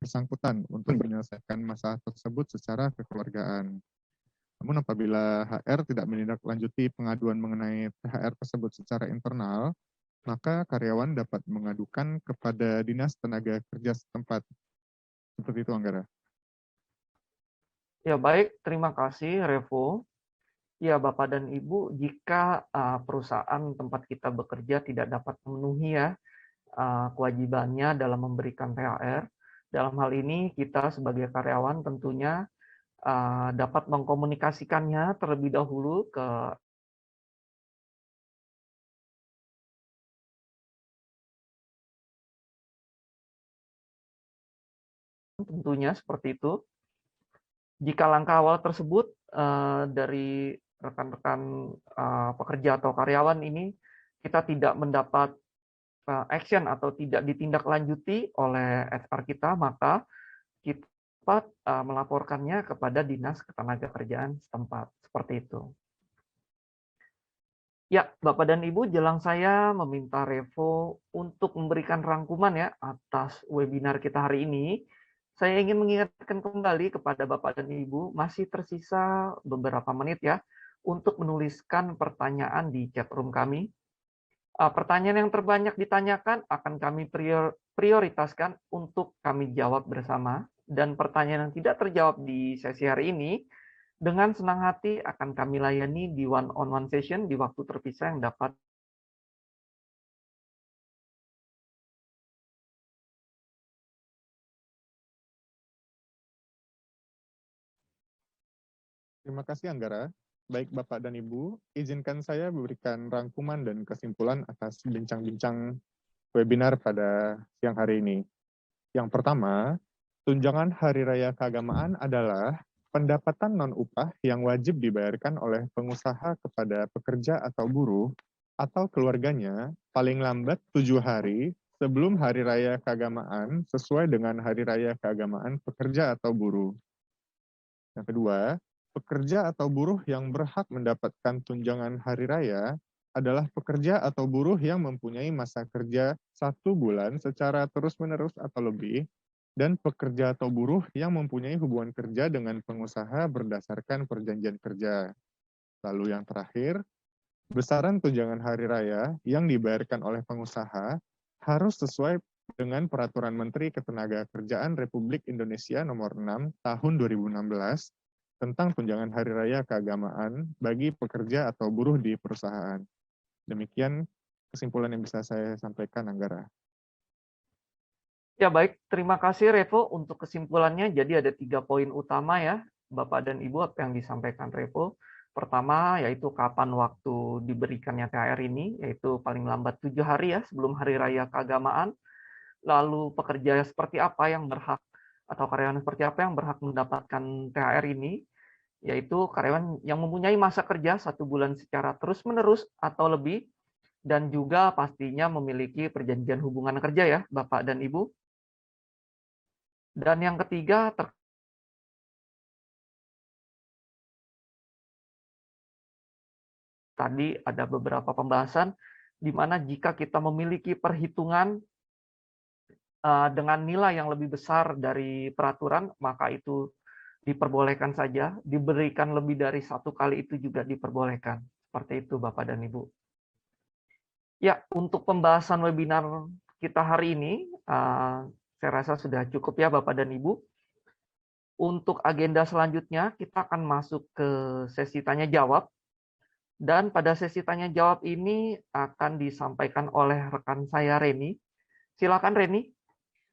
D: bersangkutan untuk menyelesaikan masalah tersebut secara kekeluargaan. Namun apabila HR tidak menindaklanjuti pengaduan mengenai THR tersebut secara internal, maka karyawan dapat mengadukan kepada Dinas Tenaga Kerja setempat. Seperti itu, Anggara.
A: Ya, baik. Terima kasih, Revo. Ya, Bapak dan Ibu, jika perusahaan tempat kita bekerja tidak dapat memenuhi ya kewajibannya dalam memberikan THR, dalam hal ini kita sebagai karyawan tentunya dapat mengkomunikasikannya terlebih dahulu ke tentunya seperti itu. Jika langkah awal tersebut dari rekan-rekan pekerja atau karyawan ini kita tidak mendapat action atau tidak ditindaklanjuti oleh HR kita, maka kita dapat melaporkannya kepada Dinas Ketenagakerjaan setempat. Seperti itu. Ya, Bapak dan Ibu, jelang saya meminta Revo untuk memberikan rangkuman ya atas webinar kita hari ini. Saya ingin mengingatkan kembali kepada Bapak dan Ibu, masih tersisa beberapa menit ya, untuk menuliskan pertanyaan di chat room kami. Pertanyaan yang terbanyak ditanyakan akan kami prioritaskan untuk kami jawab bersama, dan pertanyaan yang tidak terjawab di sesi hari ini, dengan senang hati akan kami layani di one-on-one session di waktu terpisah yang dapat
D: Terima kasih Anggara. Baik Bapak dan Ibu, izinkan saya memberikan rangkuman dan kesimpulan atas bincang-bincang webinar pada siang hari ini. Yang pertama, tunjangan Hari Raya Keagamaan adalah pendapatan non-upah yang wajib dibayarkan oleh pengusaha kepada pekerja atau buruh atau keluarganya paling lambat 7 hari sebelum Hari Raya Keagamaan sesuai dengan Hari Raya Keagamaan pekerja atau buruh. Yang kedua, pekerja atau buruh yang berhak mendapatkan tunjangan hari raya adalah pekerja atau buruh yang mempunyai masa kerja 1 bulan secara terus-menerus atau lebih, dan pekerja atau buruh yang mempunyai hubungan kerja dengan pengusaha berdasarkan perjanjian kerja. Lalu yang terakhir, besaran tunjangan hari raya yang dibayarkan oleh pengusaha harus sesuai dengan Peraturan Menteri Ketenagakerjaan Republik Indonesia Nomor 6 Tahun 2016 tentang tunjangan hari raya keagamaan bagi pekerja atau buruh di perusahaan. Demikian kesimpulan yang bisa saya sampaikan, Anggara.
A: Ya baik, terima kasih Revo untuk kesimpulannya. Jadi ada 3 poin utama ya, Bapak dan Ibu apa yang disampaikan Revo. Pertama yaitu kapan waktu diberikannya THR ini, yaitu paling lambat 7 hari ya sebelum Hari Raya Keagamaan. Lalu pekerja seperti apa yang berhak atau karyawan seperti apa yang berhak mendapatkan THR ini, yaitu karyawan yang mempunyai masa kerja 1 bulan secara terus-menerus atau lebih, dan juga pastinya memiliki perjanjian hubungan kerja ya, Bapak dan Ibu. Dan yang ketiga, tadi ada beberapa pembahasan di mana jika kita memiliki perhitungan dengan nilai yang lebih besar dari peraturan, maka itu diperbolehkan saja, diberikan lebih dari 1 kali itu juga diperbolehkan. Seperti itu Bapak dan Ibu. Ya, untuk pembahasan webinar kita hari ini, saya rasa sudah cukup ya Bapak dan Ibu. Untuk agenda selanjutnya, kita akan masuk ke sesi tanya-jawab. Dan pada sesi tanya-jawab ini akan disampaikan oleh rekan saya, Reni. Silakan, Reni.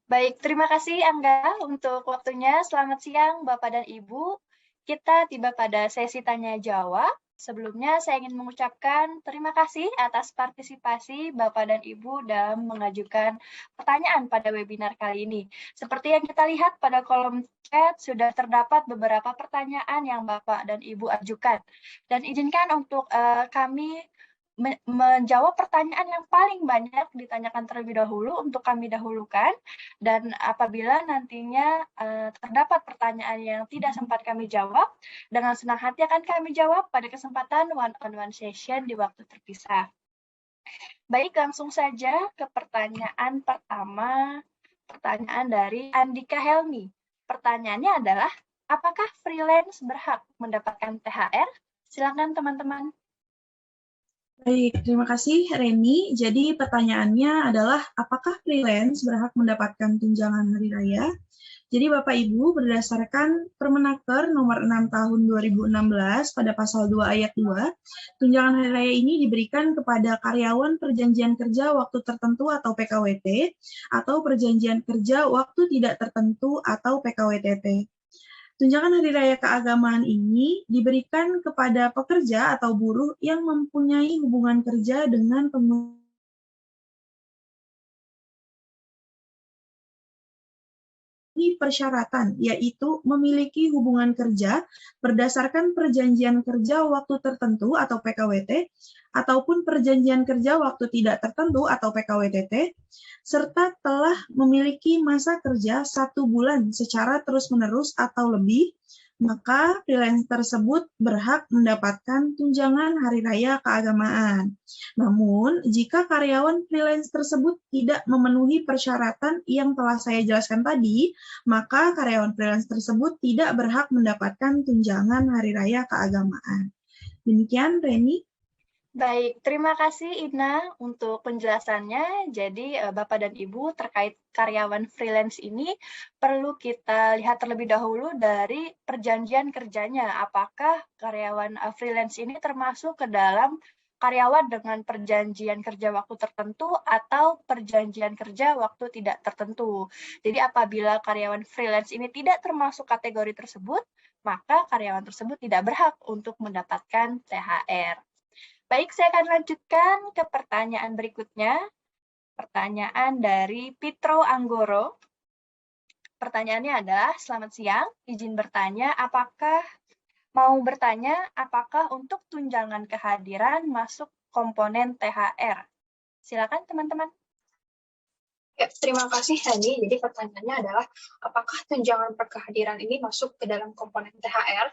E: Baik, terima kasih Angga untuk waktunya. Selamat siang Bapak dan Ibu. Kita tiba pada sesi tanya-jawab. Sebelumnya saya ingin mengucapkan terima kasih atas partisipasi Bapak dan Ibu dalam mengajukan pertanyaan pada webinar kali ini. Seperti yang kita lihat pada kolom chat, sudah terdapat beberapa pertanyaan yang Bapak dan Ibu ajukan. Dan izinkan untuk kami menjawab pertanyaan yang paling banyak ditanyakan terlebih dahulu untuk kami dahulukan, dan apabila nantinya terdapat pertanyaan yang tidak sempat kami jawab, dengan senang hati akan kami jawab pada kesempatan one-on-one session di waktu terpisah. Baik, langsung saja ke pertanyaan pertama, pertanyaan dari Andika Helmi. Pertanyaannya adalah, apakah freelance berhak mendapatkan THR? Silakan teman-teman.
B: Baik, terima kasih Reni. Jadi pertanyaannya adalah apakah freelance berhak mendapatkan tunjangan hari raya? Jadi Bapak Ibu, berdasarkan Permenaker nomor 6 tahun 2016 pada pasal 2 ayat 2, tunjangan hari raya ini diberikan kepada karyawan perjanjian kerja waktu tertentu atau PKWT atau perjanjian kerja waktu tidak tertentu atau PKWTT. Tunjangan hari raya keagamaan ini diberikan kepada pekerja atau buruh yang mempunyai hubungan kerja dengan pemenuhi persyaratan, yaitu memiliki hubungan kerja berdasarkan perjanjian kerja waktu tertentu atau PKWT, ataupun perjanjian kerja waktu tidak tertentu atau PKWTT, serta telah memiliki masa kerja 1 bulan secara terus-menerus atau lebih, maka freelance tersebut berhak mendapatkan tunjangan hari raya keagamaan. Namun, jika karyawan freelance tersebut tidak memenuhi persyaratan yang telah saya jelaskan tadi, maka karyawan freelance tersebut tidak berhak mendapatkan tunjangan hari raya keagamaan. Demikian, Reni.
E: Baik, terima kasih Ina untuk penjelasannya. Jadi Bapak dan Ibu terkait karyawan freelance ini perlu kita lihat terlebih dahulu dari perjanjian kerjanya. Apakah karyawan freelance ini termasuk ke dalam karyawan dengan perjanjian kerja waktu tertentu atau perjanjian kerja waktu tidak tertentu. Jadi apabila karyawan freelance ini tidak termasuk kategori tersebut, maka karyawan tersebut tidak berhak untuk mendapatkan THR. Baik, saya akan lanjutkan ke pertanyaan berikutnya. Pertanyaan dari Pitro Anggoro. Pertanyaannya adalah, selamat siang, izin bertanya, apakah untuk tunjangan kehadiran masuk komponen THR? Silakan teman-teman.
C: Ya, terima kasih Hani. Jadi pertanyaannya adalah apakah tunjangan perkehadiran ini masuk ke dalam komponen THR?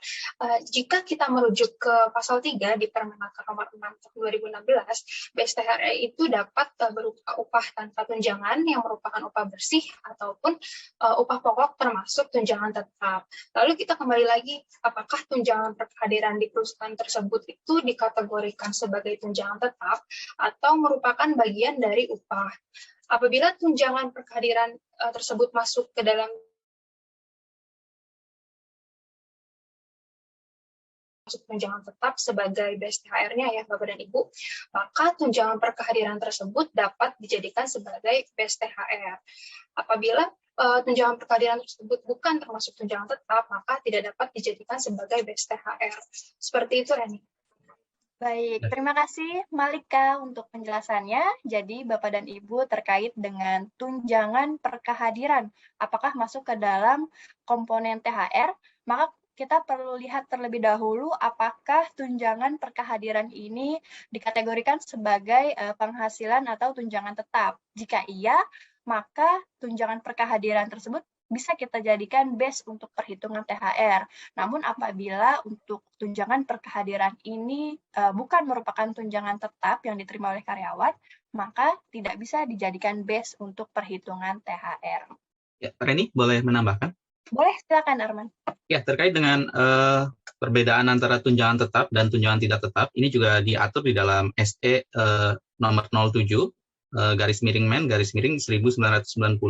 C: Jika kita merujuk ke pasal 3 di Permenaker nomor 6 tahun 2016, BSTHR itu dapat berupa upah tanpa tunjangan yang merupakan upah bersih ataupun upah pokok termasuk tunjangan tetap. Lalu kita kembali lagi, apakah tunjangan perkehadiran di perusahaan tersebut itu dikategorikan sebagai tunjangan tetap atau merupakan bagian dari upah? Apabila tunjangan perkehadiran tersebut masuk ke dalam tunjangan tetap sebagai BSTHR-nya ya Bapak dan Ibu, maka tunjangan perkehadiran tersebut dapat dijadikan sebagai BSTHR. Apabila tunjangan perkehadiran tersebut bukan termasuk tunjangan tetap, maka tidak dapat dijadikan sebagai BSTHR. Seperti itu, Reni.
E: Baik, terima kasih Malika untuk penjelasannya. Jadi Bapak dan Ibu terkait dengan tunjangan perkehadiran, apakah masuk ke dalam komponen THR, maka kita perlu lihat terlebih dahulu apakah tunjangan perkehadiran ini dikategorikan sebagai penghasilan atau tunjangan tetap. Jika iya, maka tunjangan perkehadiran tersebut bisa kita jadikan base untuk perhitungan THR. Namun apabila untuk tunjangan perkehadiran ini bukan merupakan tunjangan tetap yang diterima oleh karyawan, maka tidak bisa dijadikan base untuk perhitungan THR.
F: Ya, Reni, boleh menambahkan?
E: Boleh, silakan Arman.
F: Ya, terkait dengan perbedaan antara tunjangan tetap dan tunjangan tidak tetap, ini juga diatur di dalam SE nomor 07 garis miring Men garis miring 1990.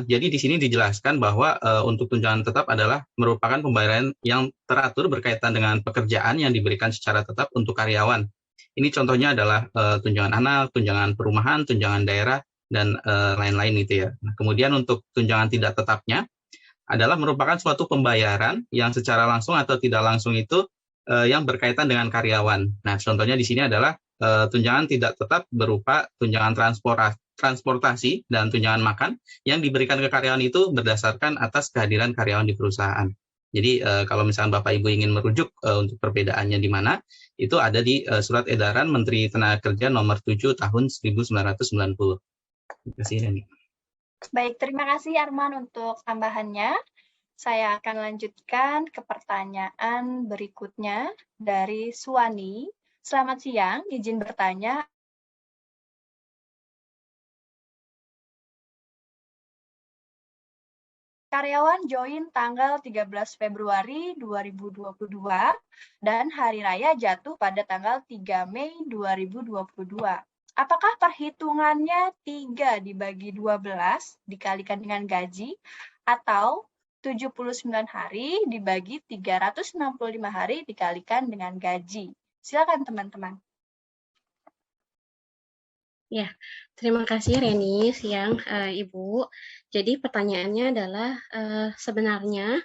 F: Jadi di sini dijelaskan bahwa untuk tunjangan tetap adalah merupakan pembayaran yang teratur berkaitan dengan pekerjaan yang diberikan secara tetap untuk karyawan. Ini contohnya adalah tunjangan anak, tunjangan perumahan, tunjangan daerah, dan lain-lain gitu ya. Nah, kemudian untuk tunjangan tidak tetapnya adalah merupakan suatu pembayaran yang secara langsung atau tidak langsung itu yang berkaitan dengan karyawan. Nah, contohnya di sini adalah tunjangan tidak tetap berupa tunjangan transportasi dan tunjangan makan yang diberikan ke karyawan itu berdasarkan atas kehadiran karyawan di perusahaan. Jadi kalau misalnya Bapak Ibu ingin merujuk untuk perbedaannya di mana, itu ada di Surat Edaran Menteri Tenaga Kerja nomor 7 tahun 1990. Terima kasih, Reni.
E: Baik, terima kasih Arman untuk tambahannya. Saya akan lanjutkan ke pertanyaan berikutnya dari Suwani. Selamat siang, izin bertanya. Karyawan join tanggal 13 Februari 2022 dan hari raya jatuh pada tanggal 3 Mei 2022. Apakah perhitungannya 3 dibagi 12 dikalikan dengan gaji atau 79 hari dibagi 365 hari dikalikan dengan gaji? Silakan teman-teman.
G: Ya, terima kasih Reni, siang Ibu. Jadi pertanyaannya adalah sebenarnya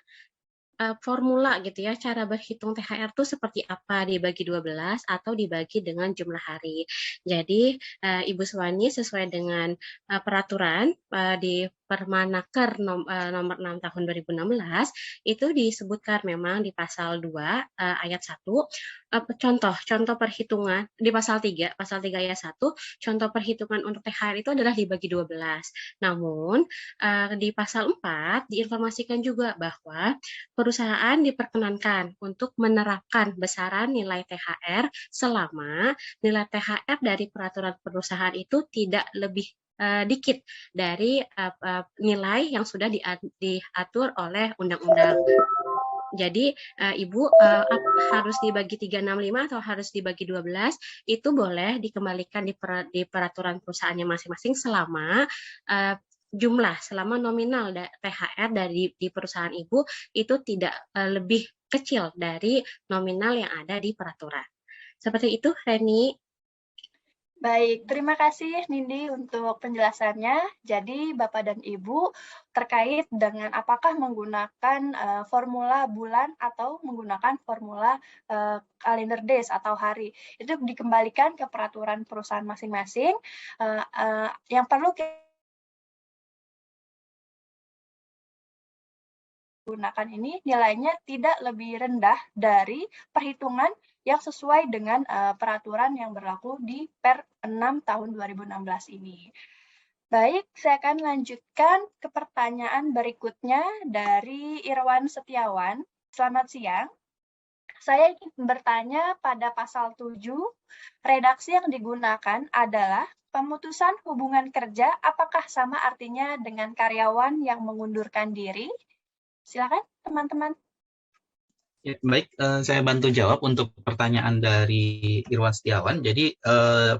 G: formula gitu ya, cara berhitung THR itu seperti apa, dibagi 12 atau dibagi dengan jumlah hari. Jadi Ibu Suwani sesuai dengan peraturan di Permenaker nomor 6 tahun 2016 itu disebutkan memang di pasal 2 ayat 1 contoh perhitungan di pasal 3 ayat 1 contoh perhitungan untuk THR itu adalah dibagi 12. Namun di pasal 4 diinformasikan juga bahwa perusahaan diperkenankan untuk menerapkan besaran nilai THR selama nilai THR dari peraturan perusahaan itu tidak lebih dikit dari nilai yang sudah diatur oleh undang-undang. Jadi Ibu harus dibagi 365 atau harus dibagi 12 itu boleh dikembalikan di peraturan perusahaannya masing-masing selama selama nominal THR di perusahaan Ibu itu tidak lebih kecil dari nominal yang ada di peraturan. Seperti itu, Reni.
E: Baik, terima kasih Nindi untuk penjelasannya. Jadi Bapak dan Ibu terkait dengan apakah menggunakan formula bulan atau menggunakan formula calendar days atau hari, itu dikembalikan ke peraturan perusahaan masing-masing. Yang perlu gunakan ini nilainya tidak lebih rendah dari perhitungan yang sesuai dengan peraturan yang berlaku di Per 6 tahun 2016 ini. Baik, saya akan lanjutkan ke pertanyaan berikutnya dari Irwan Setiawan. Selamat siang. Saya ingin bertanya pada pasal 7, redaksi yang digunakan adalah pemutusan hubungan kerja, apakah sama artinya dengan karyawan yang mengundurkan diri? Silakan teman-teman.
F: Ya, baik, saya bantu jawab untuk pertanyaan dari Irwan Setiawan. Jadi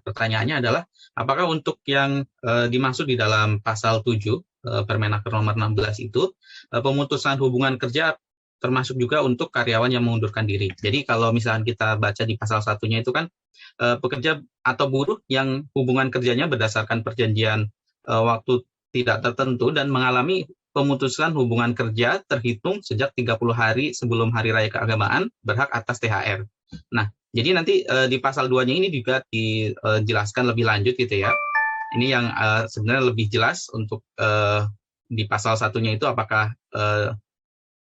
F: pertanyaannya adalah apakah untuk yang dimaksud di dalam pasal 7 Permenaker nomor 16 itu pemutusan hubungan kerja termasuk juga untuk karyawan yang mengundurkan diri. Jadi kalau misalnya kita baca di pasal 1-nya itu kan pekerja atau buruh yang hubungan kerjanya berdasarkan perjanjian waktu tidak tertentu dan mengalami pemutusan hubungan kerja terhitung sejak 30 hari sebelum Hari Raya Keagamaan berhak atas THR. Nah, jadi nanti di pasal 2-nya ini juga dijelaskan lebih lanjut gitu ya. Ini yang sebenarnya lebih jelas untuk di pasal 1-nya itu apakah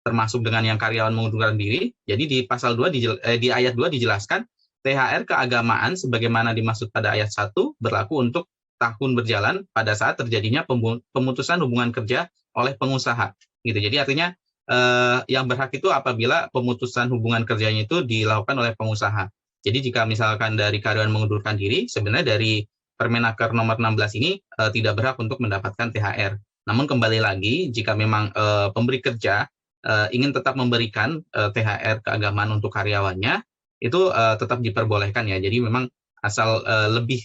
F: termasuk dengan yang karyawan mengundurkan diri. Jadi di pasal 2 di ayat 2 dijelaskan THR keagamaan sebagaimana dimaksud pada ayat 1 berlaku untuk tahun berjalan pada saat terjadinya pemutusan hubungan kerja oleh pengusaha gitu. Jadi artinya yang berhak itu apabila pemutusan hubungan kerjanya itu dilakukan oleh pengusaha. Jadi jika misalkan dari karyawan mengundurkan diri, sebenarnya dari Permenaker nomor 16 ini tidak berhak untuk mendapatkan THR. Namun kembali lagi jika memang pemberi kerja ingin tetap memberikan THR keagamaan untuk karyawannya, itu tetap diperbolehkan ya. Jadi memang asal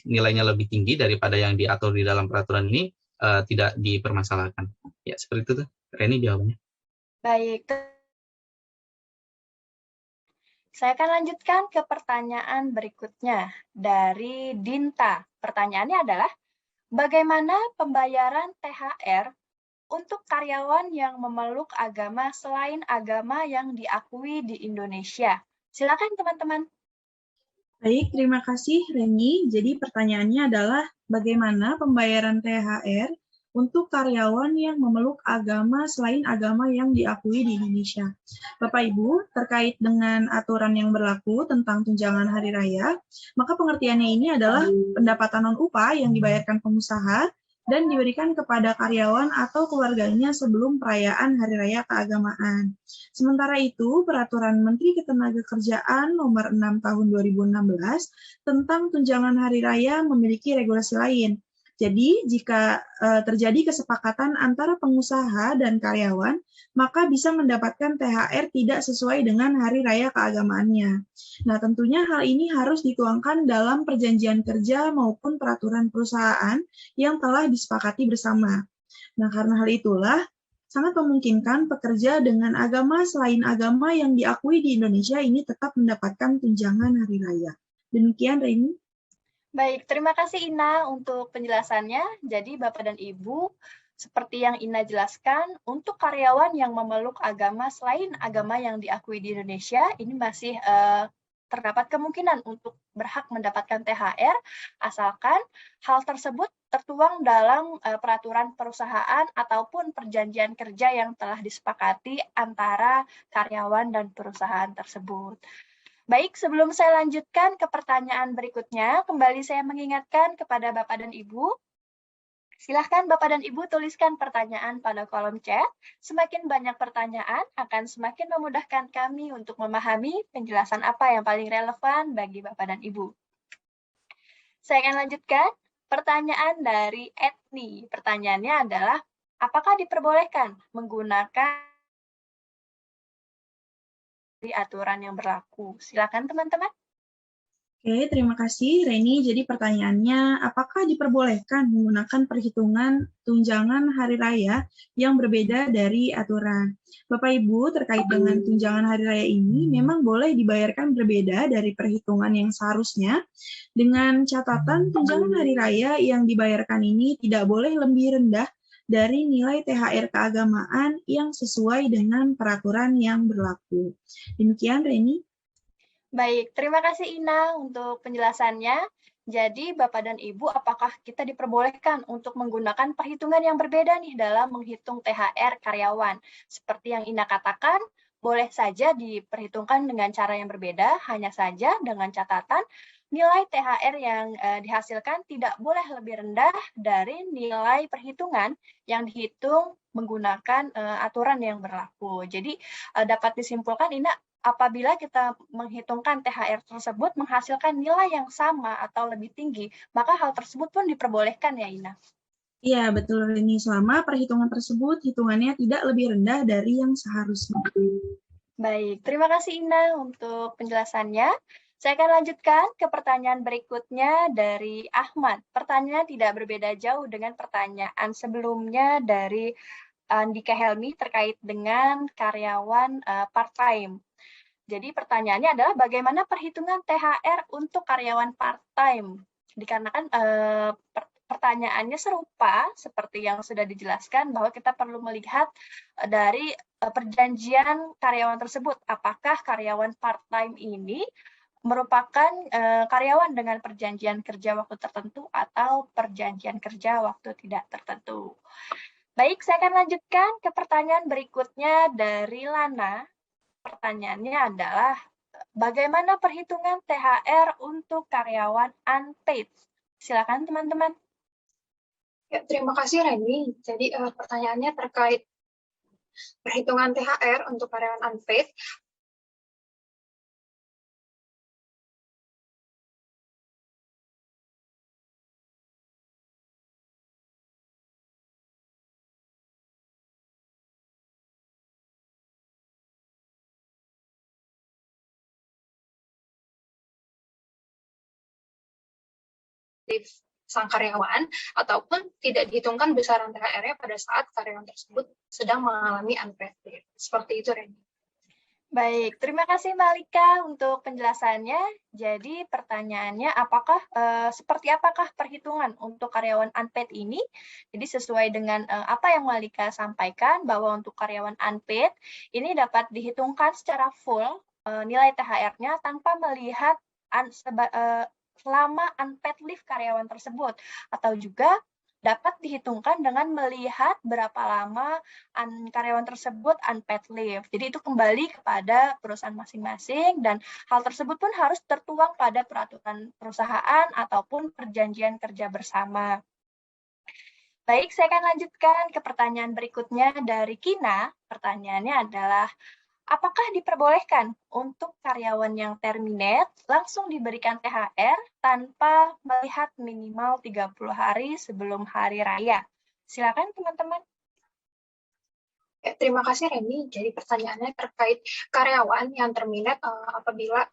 F: nilainya lebih tinggi daripada yang diatur di dalam peraturan ini, tidak dipermasalahkan. Ya, seperti itu tuh, Reni jawabannya.
E: Baik, saya akan lanjutkan ke pertanyaan berikutnya dari Dinta. Pertanyaannya adalah, bagaimana pembayaran THR untuk karyawan yang memeluk agama selain agama yang diakui di Indonesia? Silakan teman-teman.
B: Baik, terima kasih Reni. Jadi pertanyaannya adalah bagaimana pembayaran THR untuk karyawan yang memeluk agama selain agama yang diakui di Indonesia. Bapak Ibu, terkait dengan aturan yang berlaku tentang tunjangan hari raya, maka pengertiannya ini adalah pendapatan non-upah yang dibayarkan pengusaha dan diberikan kepada karyawan atau keluarganya sebelum perayaan Hari Raya Keagamaan. Sementara itu, Peraturan Menteri Ketenagakerjaan Nomor 6 Tahun 2016 tentang tunjangan hari raya memiliki regulasi lain. Jadi, jika terjadi kesepakatan antara pengusaha dan karyawan, maka bisa mendapatkan THR tidak sesuai dengan hari raya keagamaannya. Nah, tentunya hal ini harus dituangkan dalam perjanjian kerja maupun peraturan perusahaan yang telah disepakati bersama. Nah, karena hal itulah, sangat memungkinkan pekerja dengan agama selain agama yang diakui di Indonesia ini tetap mendapatkan tunjangan hari raya. Demikian, Reni.
E: Baik, terima kasih Ina untuk penjelasannya. Jadi Bapak dan Ibu, seperti yang Ina jelaskan, untuk karyawan yang memeluk agama selain agama yang diakui di Indonesia, ini masih terdapat kemungkinan untuk berhak mendapatkan THR, asalkan hal tersebut tertuang dalam peraturan perusahaan ataupun perjanjian kerja yang telah disepakati antara karyawan dan perusahaan tersebut. Baik, sebelum saya lanjutkan ke pertanyaan berikutnya, kembali saya mengingatkan kepada Bapak dan Ibu, silahkan Bapak dan Ibu tuliskan pertanyaan pada kolom chat. Semakin banyak pertanyaan akan semakin memudahkan kami untuk memahami penjelasan apa yang paling relevan bagi Bapak dan Ibu. Saya akan lanjutkan pertanyaan dari Etni. Pertanyaannya adalah, apakah diperbolehkan menggunakan aturan yang berlaku? Silakan teman-teman.
B: Oke, terima kasih Reni. Jadi pertanyaannya, apakah diperbolehkan menggunakan perhitungan tunjangan hari raya yang berbeda dari aturan? Bapak Ibu, terkait dengan tunjangan hari raya ini memang boleh dibayarkan berbeda dari perhitungan yang seharusnya, dengan catatan tunjangan hari raya yang dibayarkan ini tidak boleh lebih rendah dari nilai THR keagamaan yang sesuai dengan peraturan yang berlaku. Demikian, Reni.
E: Baik, terima kasih Ina untuk penjelasannya. Jadi Bapak dan Ibu, apakah kita diperbolehkan untuk menggunakan perhitungan yang berbeda nih dalam menghitung THR karyawan? Seperti yang Ina katakan, boleh saja diperhitungkan dengan cara yang berbeda, hanya saja dengan catatan nilai THR yang dihasilkan tidak boleh lebih rendah dari nilai perhitungan yang dihitung menggunakan aturan yang berlaku. Jadi dapat disimpulkan, Ina, apabila kita menghitungkan THR tersebut menghasilkan nilai yang sama atau lebih tinggi, maka hal tersebut pun diperbolehkan ya, Ina?
B: Iya, betul Reni. Selama perhitungan tersebut hitungannya tidak lebih rendah dari yang seharusnya.
E: Baik, terima kasih Ina untuk penjelasannya. Saya akan lanjutkan ke pertanyaan berikutnya dari Ahmad. Pertanyaannya tidak berbeda jauh dengan pertanyaan sebelumnya dari Andika Helmi terkait dengan karyawan part-time. Jadi pertanyaannya adalah bagaimana perhitungan THR untuk karyawan part-time? Dikarenakan pertanyaannya serupa seperti yang sudah dijelaskan bahwa kita perlu melihat dari perjanjian karyawan tersebut. Apakah karyawan part-time ini merupakan karyawan dengan perjanjian kerja waktu tertentu atau perjanjian kerja waktu tidak tertentu. Baik, saya akan lanjutkan ke pertanyaan berikutnya dari Lana. Pertanyaannya adalah, bagaimana perhitungan THR untuk karyawan unpaid? Silakan teman-teman.
C: Ya, terima kasih Reni. Jadi pertanyaannya terkait perhitungan THR untuk karyawan unpaid. sang karyawan, ataupun tidak dihitungkan besaran THR-nya pada saat karyawan tersebut sedang mengalami unpaid leave. Seperti itu, Reni.
E: Baik, terima kasih Malika untuk penjelasannya. Jadi pertanyaannya, seperti apakah perhitungan untuk karyawan unpaid ini? Jadi sesuai dengan apa yang Malika sampaikan, bahwa untuk karyawan unpaid ini dapat dihitungkan secara full nilai THR-nya tanpa melihat selama unpaid leave karyawan tersebut, atau juga dapat dihitungkan dengan melihat berapa lama karyawan tersebut unpaid leave. Jadi itu kembali kepada perusahaan masing-masing, dan hal tersebut pun harus tertuang pada peraturan perusahaan ataupun perjanjian kerja bersama. Baik, saya akan lanjutkan ke pertanyaan berikutnya dari Kina. Pertanyaannya adalah, apakah diperbolehkan untuk karyawan yang terminate langsung diberikan THR tanpa melihat minimal 30 hari sebelum hari raya? Silakan teman-teman.
C: Terima kasih Reni. Jadi pertanyaannya terkait karyawan yang terminate apabila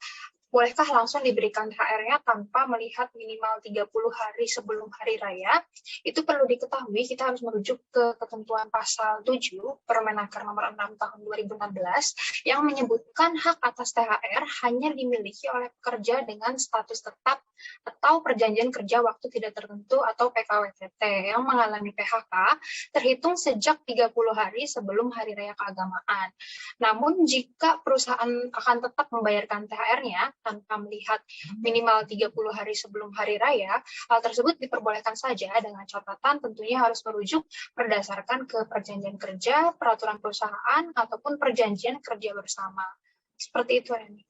C: bolehkah langsung diberikan THR-nya tanpa melihat minimal 30 hari sebelum hari raya? Itu perlu diketahui, kita harus merujuk ke ketentuan pasal 7 Permenaker nomor 6 tahun 2016 yang menyebutkan hak atas THR hanya dimiliki oleh pekerja dengan status tetap atau perjanjian kerja waktu tidak tertentu atau PKWTT yang mengalami PHK terhitung sejak 30 hari sebelum hari raya keagamaan. Namun jika perusahaan akan tetap membayarkan THR-nya tanpa melihat minimal 30 hari sebelum hari raya, hal tersebut diperbolehkan saja dengan catatan tentunya harus merujuk berdasarkan ke perjanjian kerja, peraturan perusahaan, ataupun perjanjian kerja bersama. Seperti itu, Reni.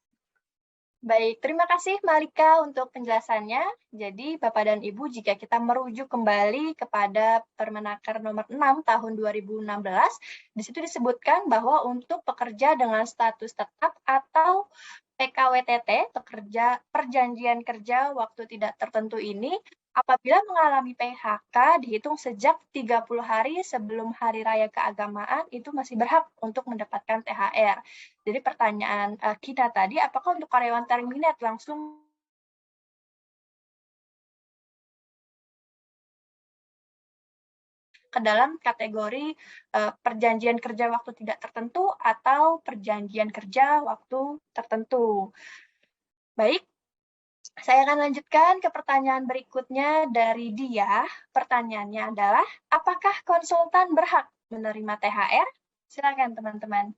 E: Baik, terima kasih Malika untuk penjelasannya. Jadi Bapak dan Ibu, jika kita merujuk kembali kepada Permenaker nomor 6 tahun 2016, di situ disebutkan bahwa untuk pekerja dengan status tetap atau PKWTT, perjanjian kerja waktu tidak tertentu ini, apabila mengalami PHK dihitung sejak 30 hari sebelum hari raya keagamaan, itu masih berhak untuk mendapatkan THR. Jadi pertanyaan kita tadi, apakah untuk karyawan terminate langsung ke dalam kategori perjanjian kerja waktu tidak tertentu atau perjanjian kerja waktu tertentu? Baik, saya akan lanjutkan ke pertanyaan berikutnya dari Dia. Pertanyaannya adalah, apakah konsultan berhak menerima THR? Silakan teman-teman.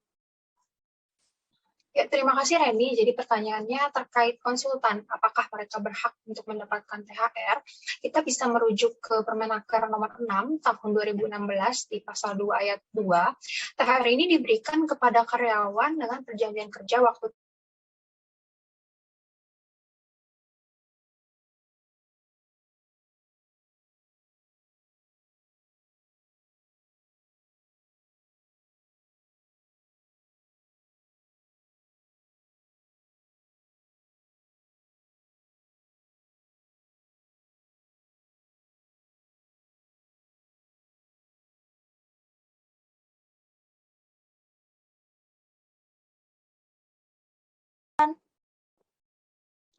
C: Ya, terima kasih Reni. Jadi pertanyaannya terkait konsultan, apakah mereka berhak untuk mendapatkan THR? Kita bisa merujuk ke Permenaker nomor 6 tahun 2016 di pasal 2 ayat 2. THR ini diberikan kepada karyawan dengan perjanjian kerja waktu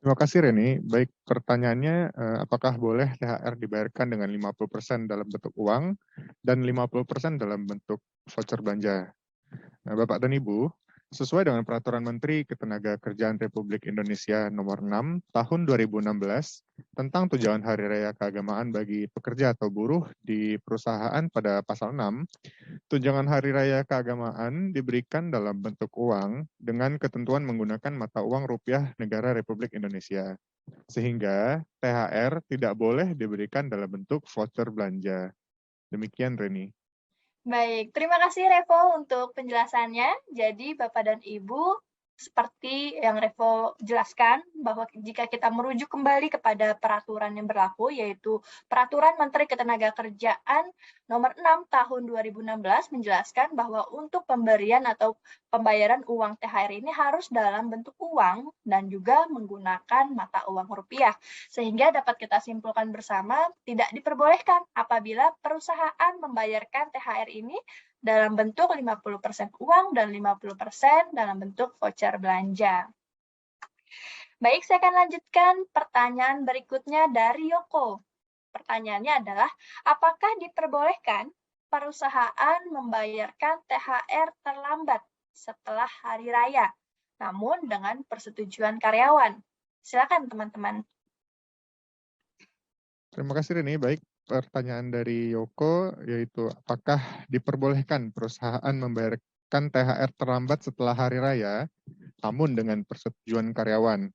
D: Terima kasih Reni. Baik, pertanyaannya apakah boleh THR dibayarkan dengan 50% dalam bentuk uang dan 50% dalam bentuk voucher belanja? Nah, Bapak dan Ibu, sesuai dengan Peraturan Menteri Ketenagakerjaan Republik Indonesia Nomor 6 Tahun 2016 tentang tunjangan hari raya keagamaan bagi pekerja atau buruh di perusahaan pada pasal 6, tunjangan hari raya keagamaan diberikan dalam bentuk uang dengan ketentuan menggunakan mata uang rupiah negara Republik Indonesia. Sehingga THR tidak boleh diberikan dalam bentuk voucher belanja. Demikian Reni.
E: Baik, terima kasih Revo untuk penjelasannya. Jadi Bapak dan Ibu, seperti yang Revo jelaskan, bahwa jika kita merujuk kembali kepada peraturan yang berlaku, yaitu Peraturan Menteri Ketenagakerjaan Nomor 6 Tahun 2016 menjelaskan bahwa untuk pemberian atau pembayaran uang THR ini harus dalam bentuk uang dan juga menggunakan mata uang rupiah. Sehingga dapat kita simpulkan bersama, tidak diperbolehkan apabila perusahaan membayarkan THR ini dalam bentuk 50% uang dan 50% dalam bentuk voucher belanja. Baik, saya akan lanjutkan pertanyaan berikutnya dari Yoko. Pertanyaannya adalah, apakah diperbolehkan perusahaan membayarkan THR terlambat setelah hari raya, namun dengan persetujuan karyawan? Silakan teman-teman.
D: Terima kasih Rini. Baik, pertanyaan dari Yoko yaitu apakah diperbolehkan perusahaan membayarkan THR terlambat setelah hari raya, namun dengan persetujuan karyawan.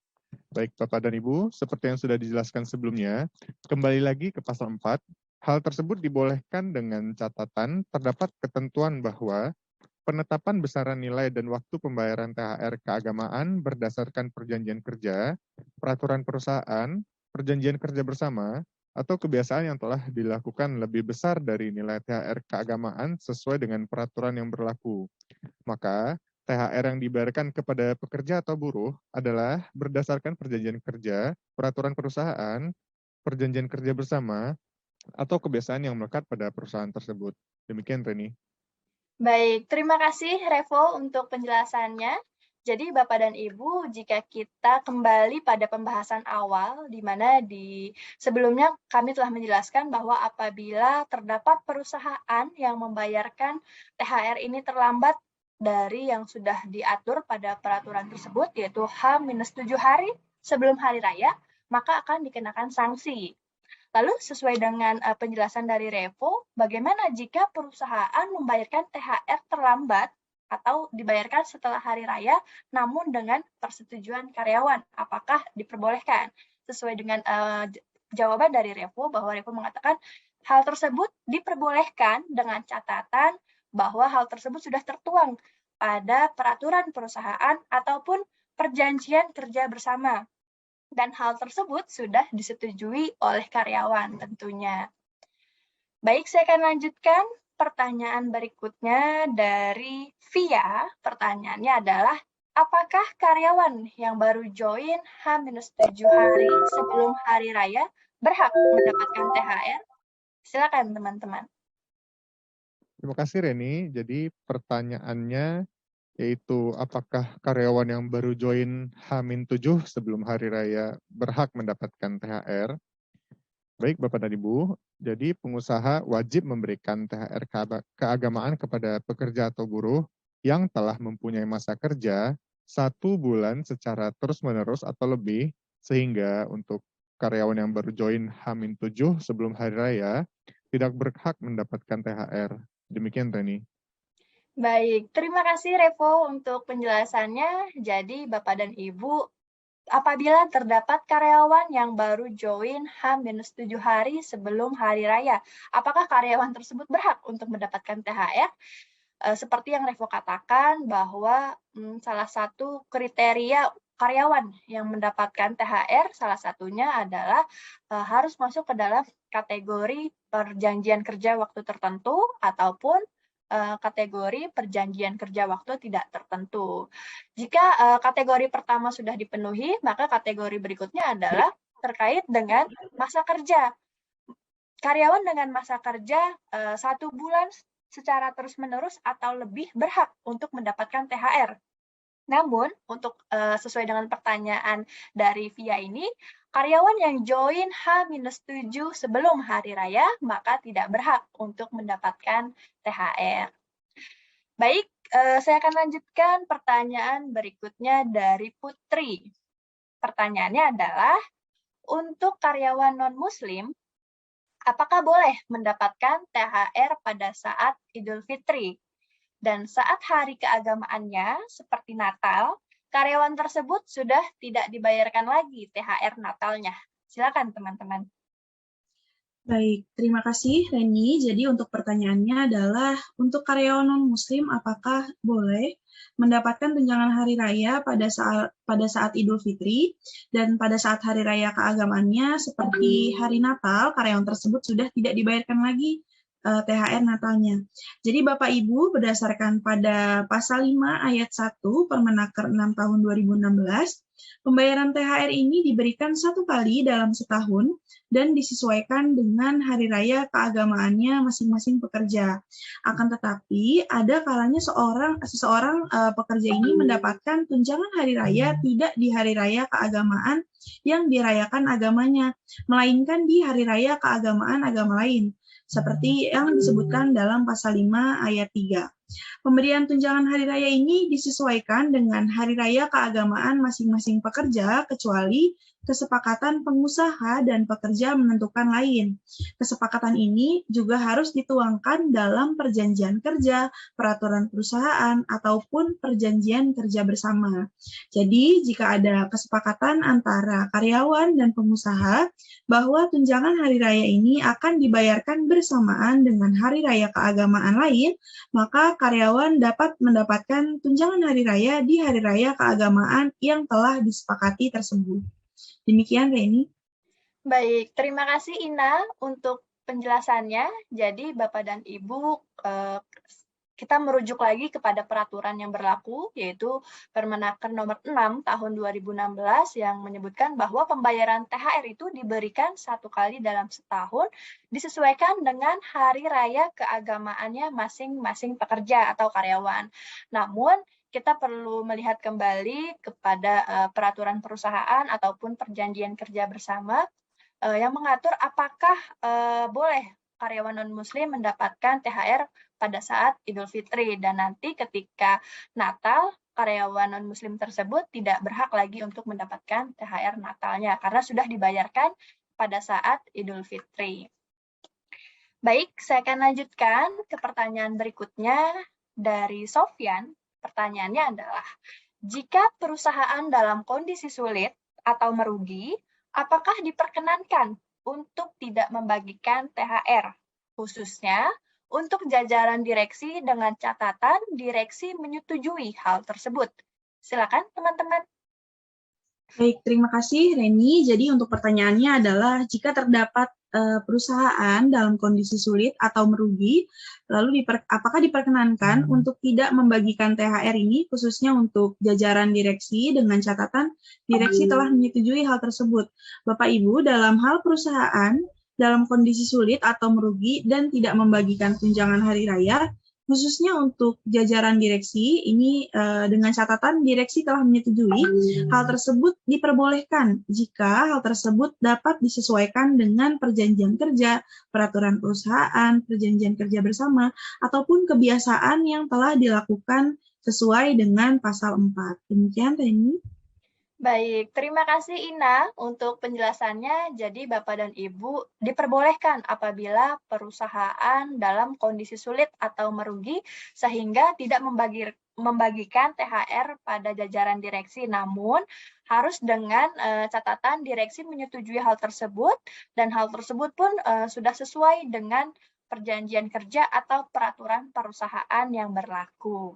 D: Baik Bapak dan Ibu, seperti yang sudah dijelaskan sebelumnya, kembali lagi ke pasal 4, hal tersebut dibolehkan dengan catatan terdapat ketentuan bahwa penetapan besaran nilai dan waktu pembayaran THR keagamaan berdasarkan perjanjian kerja, peraturan perusahaan, perjanjian kerja bersama, atau kebiasaan yang telah dilakukan lebih besar dari nilai THR keagamaan sesuai dengan peraturan yang berlaku. Maka, THR yang dibayarkan kepada pekerja atau buruh adalah berdasarkan perjanjian kerja, peraturan perusahaan, perjanjian kerja bersama, atau kebiasaan yang melekat pada perusahaan tersebut. Demikian, Reni.
E: Baik, terima kasih Revo untuk penjelasannya. Jadi Bapak dan Ibu, jika kita kembali pada pembahasan awal, di mana sebelumnya kami telah menjelaskan bahwa apabila terdapat perusahaan yang membayarkan THR ini terlambat dari yang sudah diatur pada peraturan tersebut, yaitu H-7 hari sebelum hari raya, maka akan dikenakan sanksi. Lalu sesuai dengan penjelasan dari Revo, bagaimana jika perusahaan membayarkan THR terlambat atau dibayarkan setelah hari raya, namun dengan persetujuan karyawan? Apakah diperbolehkan? Sesuai dengan jawaban dari Revo, bahwa Revo mengatakan hal tersebut diperbolehkan dengan catatan bahwa hal tersebut sudah tertuang pada peraturan perusahaan ataupun perjanjian kerja bersama. Dan hal tersebut sudah disetujui oleh karyawan tentunya. Baik, saya akan lanjutkan pertanyaan berikutnya dari Via. Pertanyaannya adalah, apakah karyawan yang baru join H-7 hari sebelum hari raya berhak mendapatkan THR? Silakan teman-teman.
D: Terima kasih Reni. Jadi pertanyaannya yaitu apakah karyawan yang baru join H-7 sebelum hari raya berhak mendapatkan THR? Baik Bapak dan Ibu, jadi pengusaha wajib memberikan THR keagamaan kepada pekerja atau buruh yang telah mempunyai masa kerja 1 bulan secara terus-menerus atau lebih, sehingga untuk karyawan yang baru join H-7 sebelum hari raya tidak berhak mendapatkan THR. Demikian Reni.
E: Baik, terima kasih Revo untuk penjelasannya. Jadi Bapak dan Ibu, apabila terdapat karyawan yang baru join H-7 hari sebelum hari raya, apakah karyawan tersebut berhak untuk mendapatkan THR? Seperti yang Revo katakan bahwa salah satu kriteria karyawan yang mendapatkan THR salah satunya adalah harus masuk ke dalam kategori perjanjian kerja waktu tertentu ataupun kategori perjanjian kerja waktu tidak tertentu. Jika kategori pertama sudah dipenuhi, maka kategori berikutnya adalah terkait dengan masa kerja. Karyawan dengan masa kerja 1 bulan secara terus-menerus atau lebih berhak untuk mendapatkan THR. Namun, untuk sesuai dengan pertanyaan dari Via ini, karyawan yang join H-7 sebelum hari raya, maka tidak berhak untuk mendapatkan THR. Baik, saya akan lanjutkan pertanyaan berikutnya dari Putri. Pertanyaannya adalah, untuk karyawan non-Muslim, apakah boleh mendapatkan THR pada saat Idul Fitri? Dan saat hari keagamaannya, seperti Natal, karyawan tersebut sudah tidak dibayarkan lagi THR Natalnya. Silakan teman-teman.
B: Baik, terima kasih Reni. Jadi untuk pertanyaannya adalah, untuk karyawan non-Muslim apakah boleh mendapatkan tunjangan hari raya pada saat Idul Fitri, dan pada saat hari raya keagamaannya seperti hari Natal, karyawan tersebut sudah tidak dibayarkan lagi THR Natalnya. Jadi Bapak Ibu, berdasarkan pada pasal 5 ayat 1 Permenaker 6 tahun 2016, Pembayaran THR ini diberikan 1 kali dalam setahun dan disesuaikan dengan hari raya keagamaannya masing-masing pekerja. Akan tetapi, ada kalanya seseorang pekerja ini mendapatkan tunjangan hari raya tidak di hari raya keagamaan yang dirayakan agamanya, melainkan di hari raya keagamaan agama lain, seperti yang disebutkan dalam pasal 5 ayat 3. Pemberian tunjangan hari raya ini disesuaikan dengan hari raya keagamaan masing-masing pekerja, kecuali kesepakatan pengusaha dan pekerja menentukan lain. Kesepakatan ini juga harus dituangkan dalam perjanjian kerja, peraturan perusahaan, ataupun perjanjian kerja bersama. Jadi, jika ada kesepakatan antara karyawan dan pengusaha bahwa tunjangan hari raya ini akan dibayarkan bersamaan dengan hari raya keagamaan lain, maka karyawan dapat mendapatkan tunjangan hari raya di hari raya keagamaan yang telah disepakati tersebut. Demikian, Reni.
E: Baik, terima kasih Ina untuk penjelasannya. Jadi Bapak dan Ibu, kita merujuk lagi kepada peraturan yang berlaku, yaitu Permenaker nomor 6 tahun 2016 yang menyebutkan bahwa pembayaran THR itu diberikan 1 kali dalam setahun, disesuaikan dengan hari raya keagamaannya masing-masing pekerja atau karyawan. Namun, kita perlu melihat kembali kepada peraturan perusahaan ataupun perjanjian kerja bersama yang mengatur apakah boleh karyawan non-muslim mendapatkan THR pada saat Idul Fitri, dan nanti ketika Natal, karyawan non-muslim tersebut tidak berhak lagi untuk mendapatkan THR Natalnya karena sudah dibayarkan pada saat Idul Fitri. Baik, saya akan lanjutkan ke pertanyaan berikutnya dari Sofyan. Pertanyaannya adalah, jika perusahaan dalam kondisi sulit atau merugi, apakah diperkenankan untuk tidak membagikan THR, khususnya untuk jajaran direksi dengan catatan direksi menyetujui hal tersebut? Silakan teman-teman.
B: Baik, terima kasih Reni. Jadi untuk pertanyaannya adalah jika terdapat perusahaan dalam kondisi sulit atau merugi, lalu apakah diperkenankan untuk tidak membagikan THR ini khususnya untuk jajaran direksi dengan catatan direksi telah menyetujui hal tersebut. Bapak Ibu, dalam hal perusahaan dalam kondisi sulit atau merugi dan tidak membagikan tunjangan hari raya, khususnya untuk jajaran direksi, ini dengan catatan direksi telah menyetujui, hal tersebut diperbolehkan jika hal tersebut dapat disesuaikan dengan perjanjian kerja, peraturan perusahaan, perjanjian kerja bersama, ataupun kebiasaan yang telah dilakukan sesuai dengan pasal 4. Demikian, Reni.
E: Baik, terima kasih Ina untuk penjelasannya. Jadi Bapak dan Ibu diperbolehkan apabila perusahaan dalam kondisi sulit atau merugi sehingga tidak membagikan THR pada jajaran direksi, namun harus dengan catatan direksi menyetujui hal tersebut, dan hal tersebut pun sudah sesuai dengan perjanjian kerja atau peraturan perusahaan yang berlaku.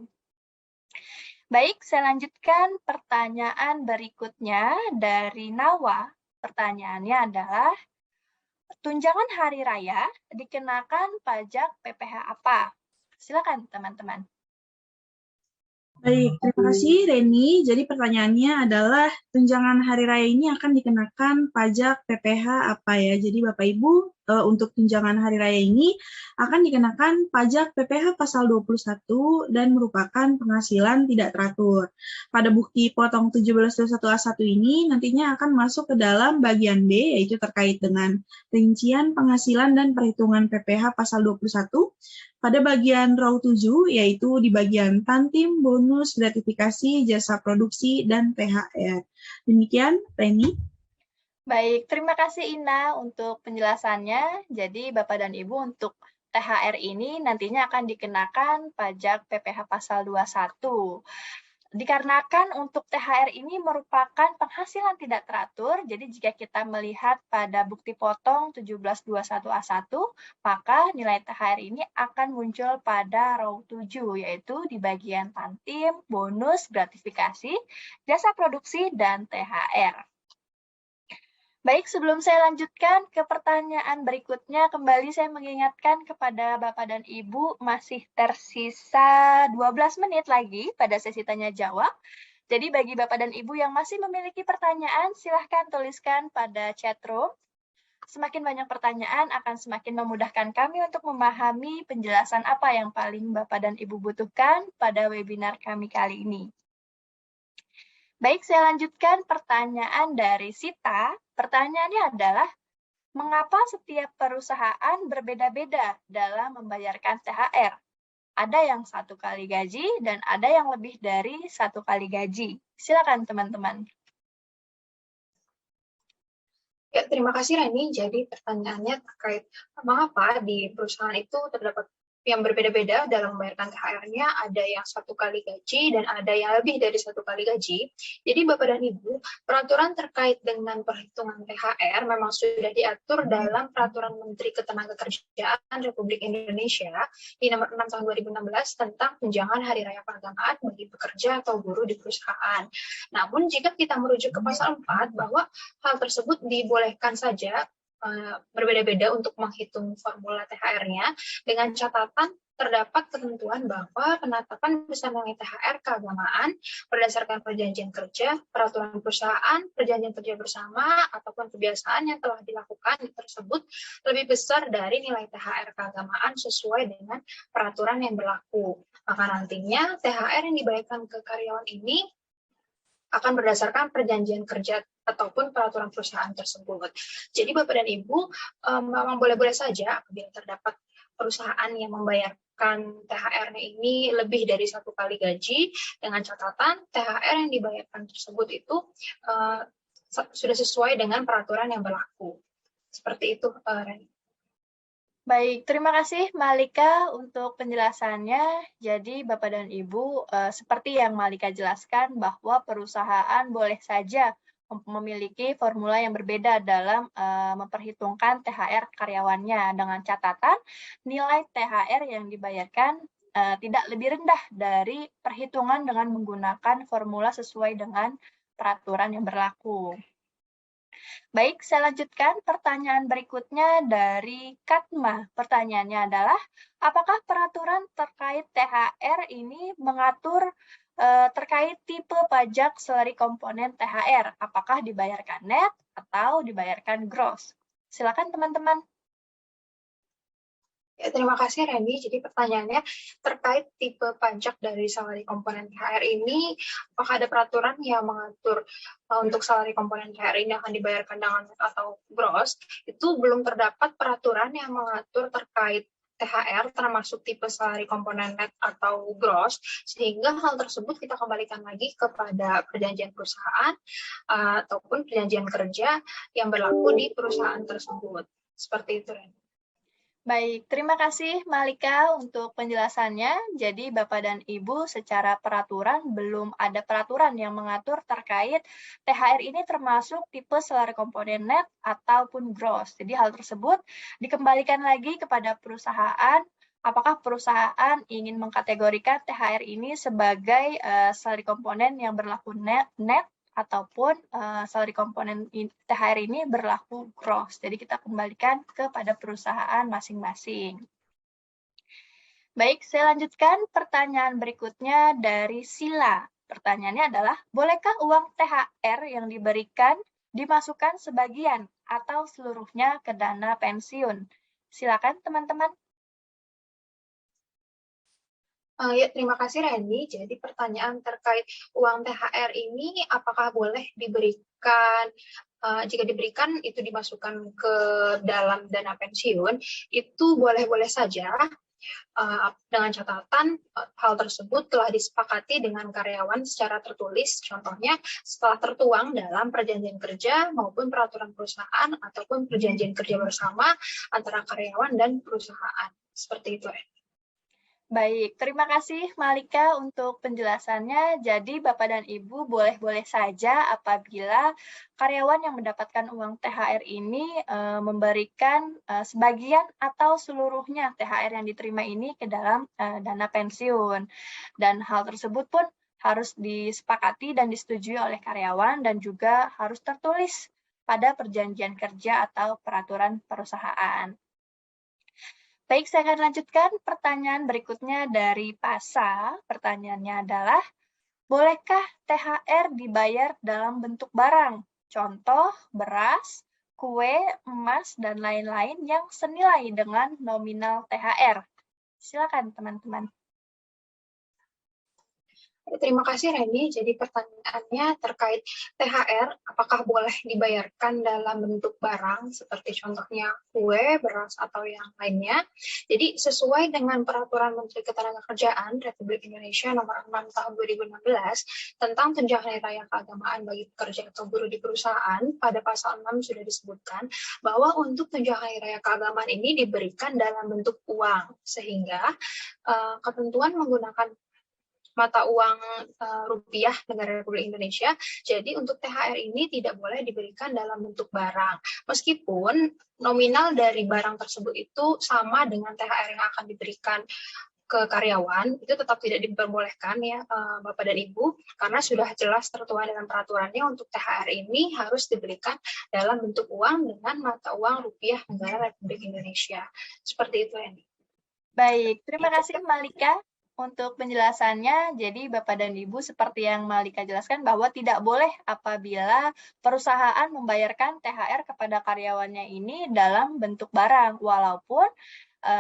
E: Baik, saya lanjutkan pertanyaan berikutnya dari Nawa. Pertanyaannya adalah, tunjangan hari raya dikenakan pajak PPh apa? Silakan teman-teman.
B: Baik, terima kasih Reni. Jadi pertanyaannya adalah tunjangan hari raya ini akan dikenakan pajak PPh apa ya? Jadi Bapak Ibu, untuk tunjangan hari raya ini akan dikenakan pajak PPh pasal 21 dan merupakan penghasilan tidak teratur. Pada bukti potong 1721A1 ini nantinya akan masuk ke dalam bagian B, yaitu terkait dengan rincian penghasilan dan perhitungan PPh pasal 21. Pada bagian row 7, yaitu di bagian tantim, bonus, gratifikasi, jasa produksi, dan THR. Demikian, Reni.
E: Baik, terima kasih Ina untuk penjelasannya. Jadi Bapak dan Ibu, untuk THR ini nantinya akan dikenakan pajak PPh pasal 21. Dikarenakan untuk THR ini merupakan penghasilan tidak teratur, jadi jika kita melihat pada bukti potong 1721A1, maka nilai THR ini akan muncul pada row 7, yaitu di bagian tantim, bonus, gratifikasi, jasa produksi, dan THR. Baik, sebelum saya lanjutkan ke pertanyaan berikutnya, kembali saya mengingatkan kepada Bapak dan Ibu masih tersisa 12 menit lagi pada sesi tanya jawab. Jadi bagi Bapak dan Ibu yang masih memiliki pertanyaan, silahkan tuliskan pada chat room. Semakin banyak pertanyaan akan semakin memudahkan kami untuk memahami penjelasan apa yang paling Bapak dan Ibu butuhkan pada webinar kami kali ini. Baik, saya lanjutkan pertanyaan dari Sita. Pertanyaannya adalah, mengapa setiap perusahaan berbeda-beda dalam membayarkan THR? Ada yang 1 kali gaji dan ada yang lebih dari 1 kali gaji. Silakan teman-teman.
C: Ya, terima kasih Reni. Jadi pertanyaannya terkait mengapa di perusahaan itu terdapat yang berbeda-beda dalam membayarkan THR-nya, ada yang 1 kali gaji dan ada yang lebih dari 1 kali gaji. Jadi Bapak dan Ibu, peraturan terkait dengan perhitungan THR memang sudah diatur dalam Peraturan Menteri Ketenagakerjaan Republik Indonesia di nomor 6 tahun 2016 tentang tunjangan hari raya keagamaan bagi pekerja atau buruh di perusahaan. Namun jika kita merujuk ke pasal 4 bahwa hal tersebut dibolehkan saja berbeda-beda untuk menghitung formula THR-nya, dengan catatan terdapat ketentuan bahwa penetapan besaran nilai THR keagamaan berdasarkan perjanjian kerja, peraturan perusahaan, perjanjian kerja bersama, ataupun kebiasaan yang telah dilakukan tersebut lebih besar dari nilai THR keagamaan sesuai dengan peraturan yang berlaku. Maka nantinya THR yang dibayarkan ke karyawan ini akan berdasarkan perjanjian kerja ataupun peraturan perusahaan tersebut. Jadi Bapak dan Ibu, memang boleh-boleh saja apabila terdapat perusahaan yang membayarkan THR-nya ini lebih dari 1 kali gaji, dengan catatan THR yang dibayarkan tersebut itu sudah sesuai dengan peraturan yang berlaku. Seperti itu, Reni.
E: Baik, terima kasih Malika untuk penjelasannya. Jadi Bapak dan Ibu, seperti yang Malika jelaskan bahwa perusahaan boleh saja memiliki formula yang berbeda dalam memperhitungkan THR karyawannya, dengan catatan nilai THR yang dibayarkan tidak lebih rendah dari perhitungan dengan menggunakan formula sesuai dengan peraturan yang berlaku. Baik, saya lanjutkan pertanyaan berikutnya dari Katma. Pertanyaannya adalah, apakah peraturan terkait THR ini mengatur terkait tipe pajak salary komponen THR? Apakah dibayarkan net atau dibayarkan gross? Silakan teman-teman.
C: Ya, terima kasih Reni. Jadi pertanyaannya terkait tipe pajak dari salary komponen THR ini, apakah ada peraturan yang mengatur untuk salary komponen THR ini akan dibayarkan dengan net atau gross? Itu belum terdapat peraturan yang mengatur terkait THR termasuk tipe salary komponen net atau gross, sehingga hal tersebut kita kembalikan lagi kepada perjanjian perusahaan ataupun perjanjian kerja yang berlaku di perusahaan tersebut. Seperti itu, Reni.
E: Baik, terima kasih Malika untuk penjelasannya. Jadi Bapak dan Ibu, secara peraturan belum ada peraturan yang mengatur terkait THR ini termasuk tipe salary komponen net ataupun gross. Jadi hal tersebut dikembalikan lagi kepada perusahaan. Apakah perusahaan ingin mengkategorikan THR ini sebagai salary komponen yang berlaku net ataupun salary komponen THR ini berlaku gross. Jadi kita kembalikan kepada perusahaan masing-masing. Baik, saya lanjutkan pertanyaan berikutnya dari Sila. Pertanyaannya adalah, bolehkah uang THR yang diberikan dimasukkan sebagian atau seluruhnya ke dana pensiun? Silakan teman-teman.
C: Ya, terima kasih Reni. Jadi pertanyaan terkait uang THR ini apakah boleh diberikan, jika diberikan itu dimasukkan ke dalam dana pensiun, itu boleh-boleh saja, dengan catatan hal tersebut telah disepakati dengan karyawan secara tertulis, contohnya setelah tertuang dalam perjanjian kerja maupun peraturan perusahaan ataupun perjanjian kerja bersama antara karyawan dan perusahaan. Seperti itu, Reni.
E: Baik, terima kasih Malika untuk penjelasannya. Jadi Bapak dan Ibu boleh-boleh saja apabila karyawan yang mendapatkan uang THR ini memberikan sebagian atau seluruhnya THR yang diterima ini ke dalam dana pensiun. Dan hal tersebut pun harus disepakati dan disetujui oleh karyawan dan juga harus tertulis pada perjanjian kerja atau peraturan perusahaan. Baik, saya akan lanjutkan pertanyaan berikutnya dari Pasa. Pertanyaannya adalah, bolehkah THR dibayar dalam bentuk barang? Contoh, beras, kue, emas, dan lain-lain yang senilai dengan nominal THR. Silakan teman-teman.
C: Terima kasih Reni. Jadi pertanyaannya terkait THR, apakah boleh dibayarkan dalam bentuk barang seperti contohnya kue, beras, atau yang lainnya. Jadi sesuai dengan Peraturan Menteri Ketenagakerjaan Republik Indonesia Nomor 6 Tahun 2016 tentang tunjangan hari raya keagamaan bagi pekerja atau buruh di perusahaan, pada pasal 6 sudah disebutkan bahwa untuk tunjangan hari raya keagamaan ini diberikan dalam bentuk uang, sehingga ketentuan menggunakan mata uang rupiah negara Republik Indonesia. Jadi untuk THR ini tidak boleh diberikan dalam bentuk barang. Meskipun nominal dari barang tersebut itu sama dengan THR yang akan diberikan ke karyawan, itu tetap tidak diperbolehkan ya Bapak dan Ibu, karena sudah jelas tertuang dalam peraturannya untuk THR ini harus diberikan dalam bentuk uang dengan mata uang rupiah negara Republik Indonesia. Seperti itu, Eni.
E: Baik, terima kasih Malika untuk penjelasannya. Jadi Bapak dan Ibu seperti yang Malika jelaskan bahwa tidak boleh apabila perusahaan membayarkan THR kepada karyawannya ini dalam bentuk barang, walaupun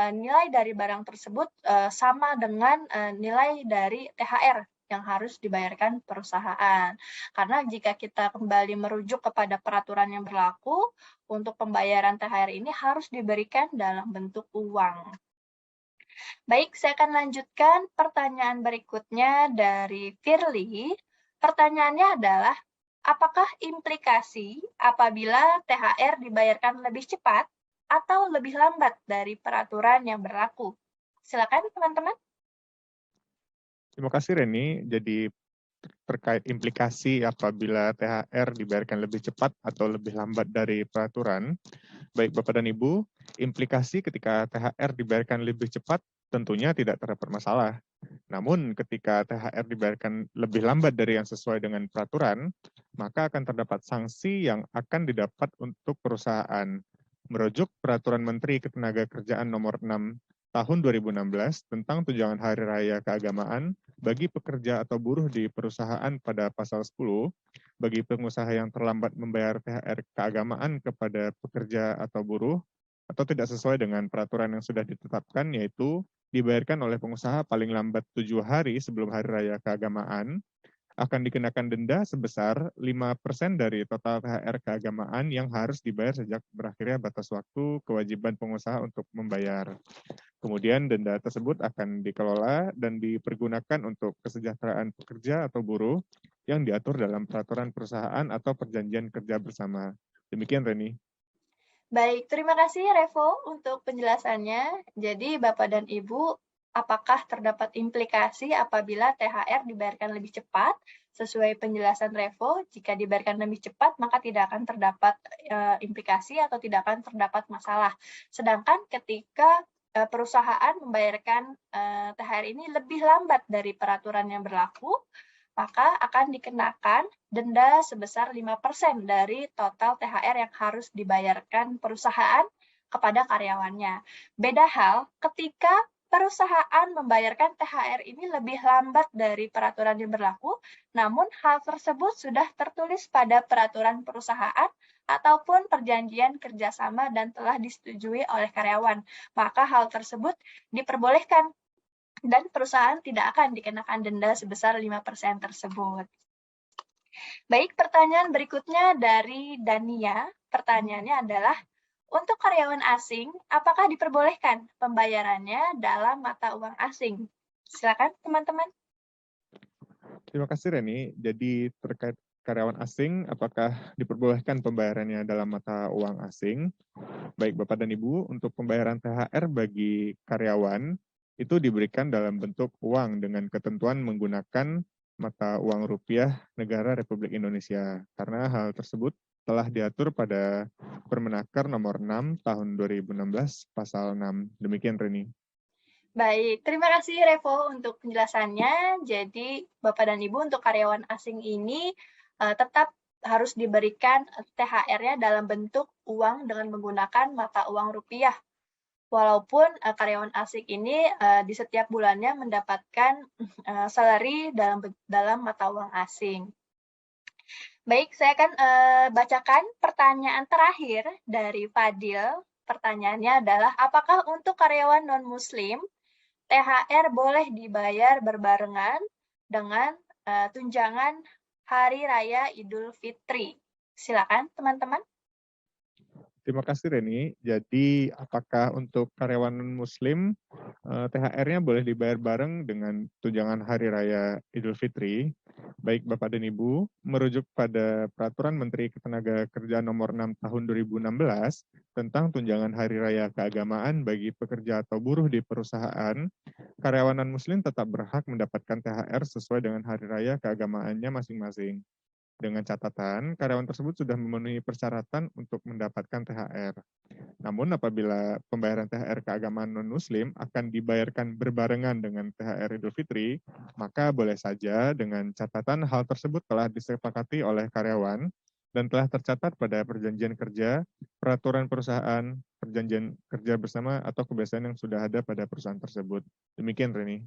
E: nilai dari barang tersebut sama dengan nilai dari THR yang harus dibayarkan perusahaan. Karena jika kita kembali merujuk kepada peraturan yang berlaku, untuk pembayaran THR ini harus diberikan dalam bentuk uang. Baik, saya akan lanjutkan pertanyaan berikutnya dari Firly. Pertanyaannya adalah, apakah implikasi apabila THR dibayarkan lebih cepat atau lebih lambat dari peraturan yang berlaku? Silakan teman-teman.
D: Terima kasih Reni. Jadi terkait implikasi apabila THR dibayarkan lebih cepat atau lebih lambat dari peraturan, baik Bapak dan Ibu, implikasi ketika THR dibayarkan lebih cepat tentunya tidak terdapat masalah. Namun ketika THR dibayarkan lebih lambat dari yang sesuai dengan peraturan, maka akan terdapat sanksi yang akan didapat untuk perusahaan. Merujuk Peraturan Menteri Ketenagakerjaan Nomor 6 Tahun 2016 tentang tunjangan hari raya keagamaan bagi pekerja atau buruh di perusahaan pada pasal 10, bagi pengusaha yang terlambat membayar THR keagamaan kepada pekerja atau buruh atau tidak sesuai dengan peraturan yang sudah ditetapkan, yaitu dibayarkan oleh pengusaha paling lambat 7 hari sebelum hari raya keagamaan, akan dikenakan denda sebesar 5% dari total THR keagamaan yang harus dibayar sejak berakhirnya batas waktu kewajiban pengusaha untuk membayar. Kemudian denda tersebut akan dikelola dan dipergunakan untuk kesejahteraan pekerja atau buruh yang diatur dalam peraturan perusahaan atau perjanjian kerja bersama. Demikian Reni.
E: Baik, terima kasih Revo untuk penjelasannya. Jadi Bapak dan Ibu, apakah terdapat implikasi apabila THR dibayarkan lebih cepat? Sesuai penjelasan Revo, jika dibayarkan lebih cepat, maka tidak akan terdapat implikasi atau tidak akan terdapat masalah. Sedangkan ketika perusahaan membayarkan THR ini lebih lambat dari peraturan yang berlaku, maka akan dikenakan denda sebesar 5% dari total THR yang harus dibayarkan perusahaan kepada karyawannya. Beda hal ketika perusahaan membayarkan THR ini lebih lambat dari peraturan yang berlaku, namun hal tersebut sudah tertulis pada peraturan perusahaan ataupun perjanjian kerjasama dan telah disetujui oleh karyawan. Maka hal tersebut diperbolehkan dan perusahaan tidak akan dikenakan denda sebesar 5% tersebut. Baik, pertanyaan berikutnya dari Dania. Pertanyaannya adalah, untuk karyawan asing, apakah diperbolehkan pembayarannya dalam mata uang asing? Silakan teman-teman.
D: Terima kasih Reni. Jadi terkait karyawan asing, apakah diperbolehkan pembayarannya dalam mata uang asing? Baik Bapak dan Ibu, untuk pembayaran THR bagi karyawan, itu diberikan dalam bentuk uang dengan ketentuan menggunakan mata uang rupiah negara Republik Indonesia. Karena hal tersebut telah diatur pada Permenaker nomor 6 tahun 2016 pasal 6. Demikian Reni.
E: Baik, terima kasih Revo untuk penjelasannya. Jadi Bapak dan Ibu untuk karyawan asing ini tetap harus diberikan THR-nya dalam bentuk uang dengan menggunakan mata uang rupiah. walaupun karyawan asing ini di setiap bulannya mendapatkan salary dalam mata uang asing. Baik, saya akan bacakan pertanyaan terakhir dari Fadil. Pertanyaannya adalah, apakah untuk karyawan non-Muslim, THR boleh dibayar berbarengan dengan tunjangan Hari Raya Idul Fitri? Silakan, teman-teman.
D: Terima kasih Reni. Jadi apakah untuk karyawan Muslim THR-nya boleh dibayar bareng dengan tunjangan Hari Raya Idul Fitri? Baik Bapak dan Ibu, merujuk pada Peraturan Menteri Ketenagakerjaan Nomor 6 Tahun 2016 tentang tunjangan Hari Raya Keagamaan bagi pekerja atau buruh di perusahaan, karyawan non-Muslim tetap berhak mendapatkan THR sesuai dengan Hari Raya keagamaannya masing-masing. Dengan catatan, karyawan tersebut sudah memenuhi persyaratan untuk mendapatkan THR. Namun apabila pembayaran THR keagamaan non-Muslim akan dibayarkan berbarengan dengan THR Idul Fitri, maka boleh saja dengan catatan hal tersebut telah disepakati oleh karyawan dan telah tercatat pada perjanjian kerja, peraturan perusahaan, perjanjian kerja bersama, atau kebiasaan yang sudah ada pada perusahaan tersebut. Demikian, Reni.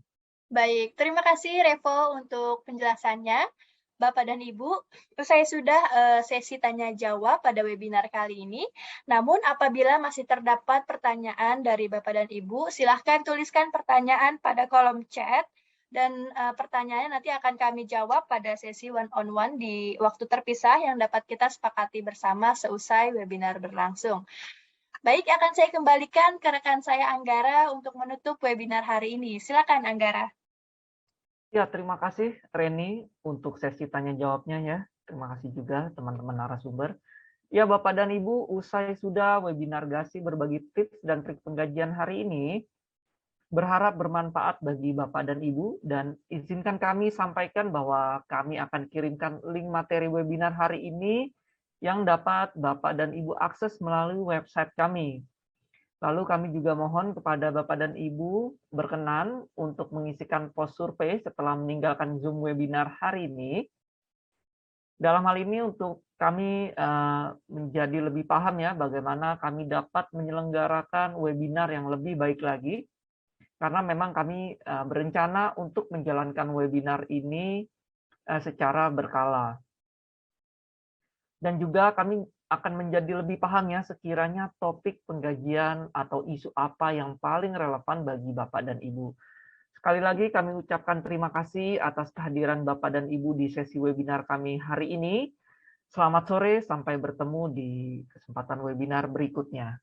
E: Baik, terima kasih Revo untuk penjelasannya. Bapak dan Ibu, usai sudah sesi tanya jawab pada webinar kali ini. Namun apabila masih terdapat pertanyaan dari Bapak dan Ibu, silahkan tuliskan pertanyaan pada kolom chat dan pertanyaannya nanti akan kami jawab pada sesi one-on-one di waktu terpisah yang dapat kita sepakati bersama seusai webinar berlangsung. Baik, akan saya kembalikan ke rekan saya Anggara untuk menutup webinar hari ini. Silakan Anggara.
A: Ya, terima kasih Reni untuk sesi tanya jawabnya ya. Terima kasih juga teman-teman narasumber. Ya, Bapak dan Ibu, usai sudah webinar GASI berbagi tips dan trik penggajian hari ini, berharap bermanfaat bagi Bapak dan Ibu, dan izinkan kami sampaikan bahwa kami akan kirimkan link materi webinar hari ini yang dapat Bapak dan Ibu akses melalui website kami. Lalu kami juga mohon kepada Bapak dan Ibu berkenan untuk mengisikan pos survei setelah meninggalkan Zoom webinar hari ini. Dalam hal ini untuk kami menjadi lebih paham ya bagaimana kami dapat menyelenggarakan webinar yang lebih baik lagi. Karena memang kami berencana untuk menjalankan webinar ini secara berkala. Dan juga kami akan menjadi lebih paham ya sekiranya topik penggajian atau isu apa yang paling relevan bagi Bapak dan Ibu. Sekali lagi kami ucapkan terima kasih atas kehadiran Bapak dan Ibu di sesi webinar kami hari ini. Selamat sore, sampai bertemu di kesempatan webinar berikutnya.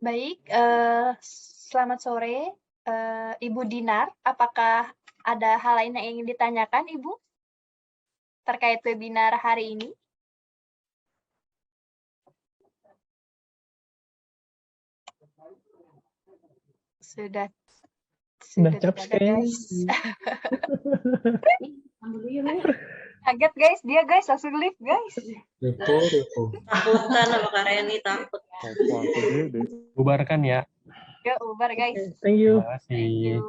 E: Baik, selamat sore, Ibu Dinar. Apakah ada hal lain yang ingin ditanyakan, Ibu, terkait webinar hari ini? Sudah
H: cap
E: tidak ada,
H: kayaknya.
E: guys. Kaget guys, dia guys langsung live guys.
I: Takutan sama Kak Reni, takut.
D: Apa aku deh.
H: Bubarkan ya.
E: Yuk, ubar guys.
H: Thank you.
E: Thank you.